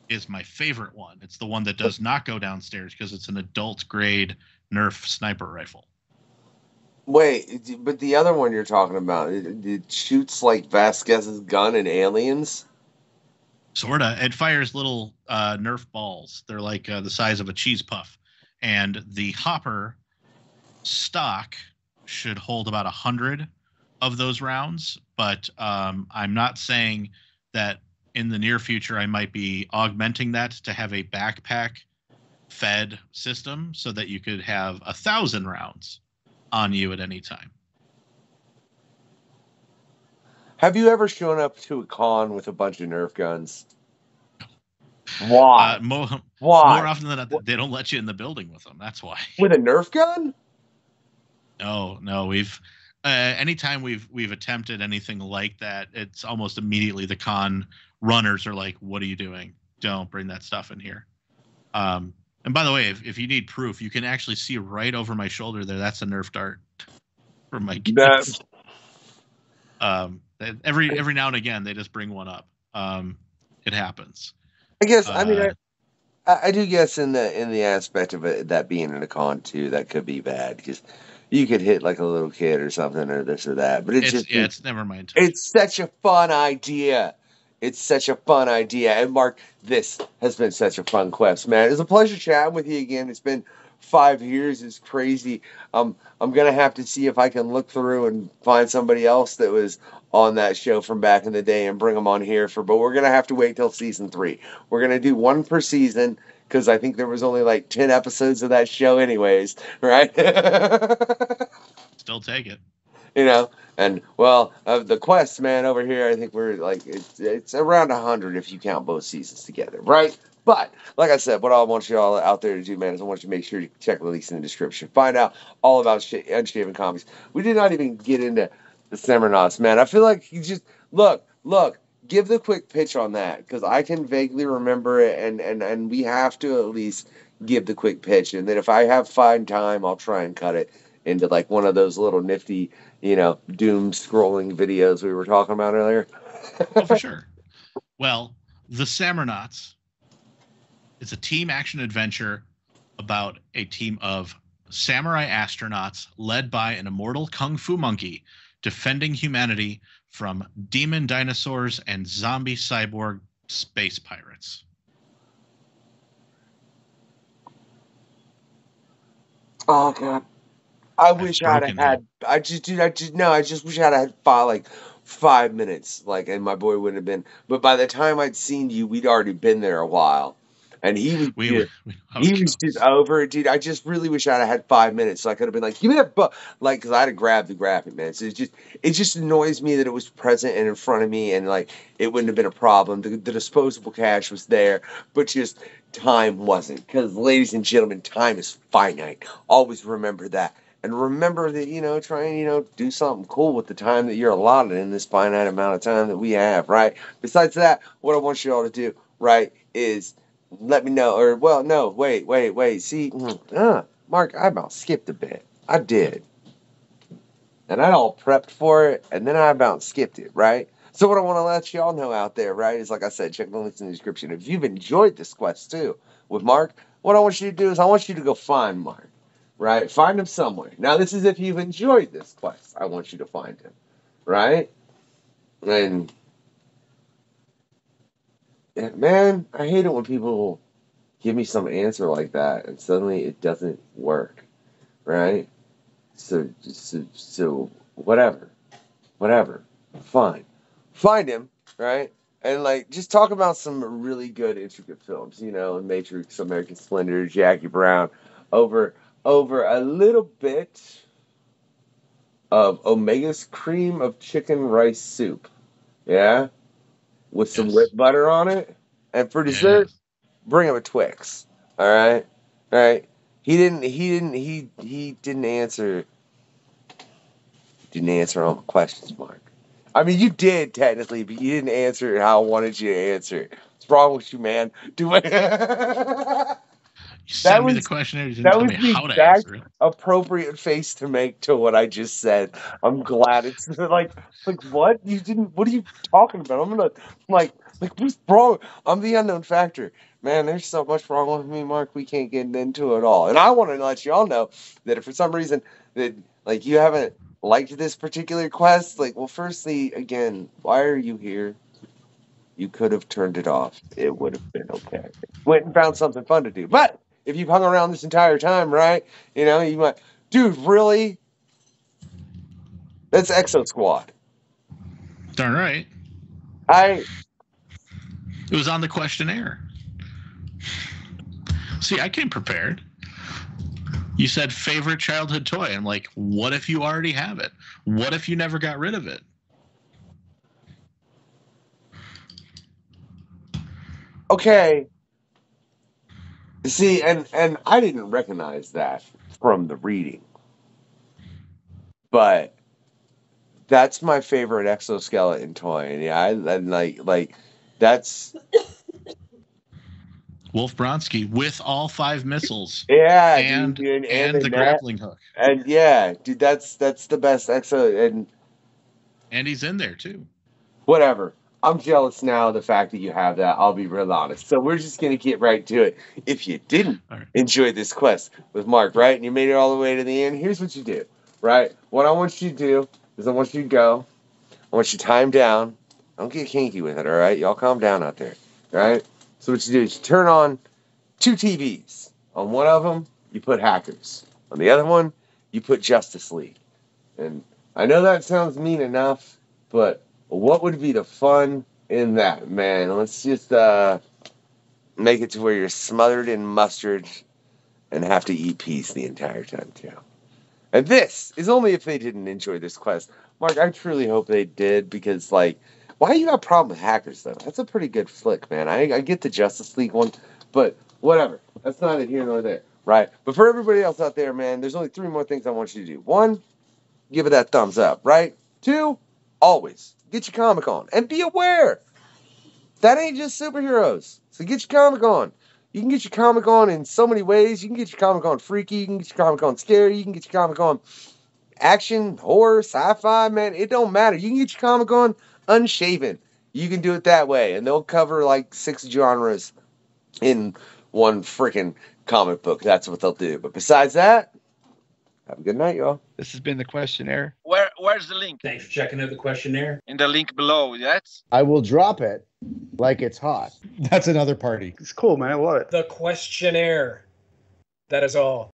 is my favorite one. It's the one that does not go downstairs because it's an adult grade Nerf sniper rifle. Wait, but the other one you're talking about, it shoots like Vasquez's gun in Aliens? Sorta. It fires little Nerf balls. They're like the size of a cheese puff. And the hopper stock should hold about 100 of those rounds, but I'm not saying that in the near future I might be augmenting that to have a backpack fed system so that you could have 1,000 rounds on you at any time. Have you ever shown up to a con with a bunch of Nerf guns? Why? More Why? often than not, they don't let you in the building with them. That's why. With a Nerf gun? No, we've anytime we've attempted anything like that, it's almost immediately the con runners are like, "What are you doing? Don't bring that stuff in here." And by the way, if you need proof, you can actually see right over my shoulder there. That's a Nerf dart from my kids. Every now and again, they just bring one up. It happens. I guess. I mean, I do guess in the aspect of it that being in a con too, that could be bad because you could hit like a little kid or something or this or that. But it's never mind. It's such a fun idea. It's such a fun idea. And Mark, this has been such a fun quest, man. It's a pleasure chatting with you again. It's been 5 years. It's crazy. I'm gonna have to see if I can look through and find somebody else that was on that show from back in the day and bring them on here but we're gonna have to wait till season 3. We're gonna do one per season because I think there was only like 10 episodes of that show anyways, right? Still take it. You know, and well, the quest, man, over here, I think we're like it's around 100 if you count both seasons together, right? But like I said, what I want you all out there to do, man, is I want you to make sure you check the links in the description, find out all about Unshaven Comics. We did not even get into the Semernauts, man. I feel like you just look. Give the quick pitch on that because I can vaguely remember it, and we have to at least give the quick pitch, and then if I have fine time, I'll try and cut it into like one of those little nifty, doom scrolling videos we were talking about earlier. Oh, for sure. Well, the Semernauts is a team action adventure about a team of samurai astronauts led by an immortal kung fu monkey defending humanity from demon dinosaurs and zombie cyborg space pirates. Oh God, I wish I'd have had. I just wish I'd have had 5 minutes, and my boy wouldn't have been. But by the time I'd seen you, we'd already been there a while. And he was just over it, dude. I just really wish I'd have had 5 minutes so I could have been like, give me that book. Because I had to grab the graphic, man. So it just annoys me that it was present and in front of me and it wouldn't have been a problem. The disposable cash was there, but just time wasn't. Because, ladies and gentlemen, time is finite. Always remember that. And remember that, try and, do something cool with the time that you're allotted in this finite amount of time that we have, right? Besides that, what I want you all to do, right, is let me know, wait. See, Mark, I about skipped a bit. I did. And I all prepped for it, and then I about skipped it, right? So what I want to let y'all know out there, right, is like I said, check the links in the description. If you've enjoyed this quest, too, with Mark, what I want you to do is I want you to go find Mark, right? Find him somewhere. Now, this is if you've enjoyed this quest. I want you to find him, right? And man, I hate it when people give me some answer like that and suddenly it doesn't work, right? So whatever, fine. Find him, right? and like just talk about some really good intricate films, you know, Matrix, American Splendor, Jackie Brown, over a little bit of Omega's cream of chicken rice soup, yeah, with some whipped butter on it, and for dessert, bring him a Twix. All right, all right. He didn't answer. Didn't answer all my questions, Mark. I mean, you did technically, but you didn't answer it how I wanted you to answer it. What's wrong with you, man? Do it. You sent me the questionnaire. You didn't tell me how to exact answer it. appropriate face to make to what I just said. I'm glad it's like what you didn't. What are you talking about? I'm gonna like what's wrong? I'm the unknown factor, man. There's so much wrong with me, Mark. We can't get into it all. And I want to let you all know that if for some reason that like you haven't liked this particular quest, like, well, firstly, again, why are you here? You could have turned it off. It would have been okay. Went and found something fun to do. But if you've hung around this entire time, right? You know, you might, dude, really? That's Exo Squad. Darn right. It was on the questionnaire. See, I came prepared. You said favorite childhood toy. I'm like, what if you already have it? What if you never got rid of it? Okay. See, and I didn't recognize that from the reading. But that's my favorite exoskeleton toy. And yeah, and like that's Wolf Bronsky with all 5 missiles. Yeah, and dude, and the grappling hook. And yeah, dude, that's the best exo, and he's in there too. Whatever. I'm jealous now of the fact that you have that. I'll be real honest. So we're just gonna get right to it. If you didn't enjoy this quest with Mark, right, and you made it all the way to the end, here's what you do, right? What I want you to do is I want you to go. I want you to time down. Don't get kinky with it, all right? Y'all calm down out there, all right? So what you do is you turn on 2 TVs. On one of them, you put Hackers. On the other one, you put Justice League. And I know that sounds mean enough, but what would be the fun in that, man? Let's just make it to where you're smothered in mustard and have to eat peas the entire time, too. And this is only if they didn't enjoy this quest. Mark, I truly hope they did, because, like, why you got a problem with Hackers, though? That's a pretty good flick, man. I get the Justice League one, but whatever. That's neither here nor there, right? But for everybody else out there, man, there's only 3 more things I want you to do. 1, give it that thumbs up, right? 2, always get your comic on. And be aware, that ain't just superheroes. So get your comic on. You can get your comic on in so many ways. You can get your comic on freaky. You can get your comic on scary. You can get your comic on action, horror, sci-fi, man. It don't matter. You can get your comic on Unshaven. You can do it that way. And they'll cover like 6 genres in one freaking comic book. That's what they'll do. But besides that, have a good night, y'all. This has been the questionnaire. Where's the link? Thanks for checking out the questionnaire. In the link below, yes? I will drop it like it's hot. That's another party. It's cool, man. I love it. The questionnaire. That is all.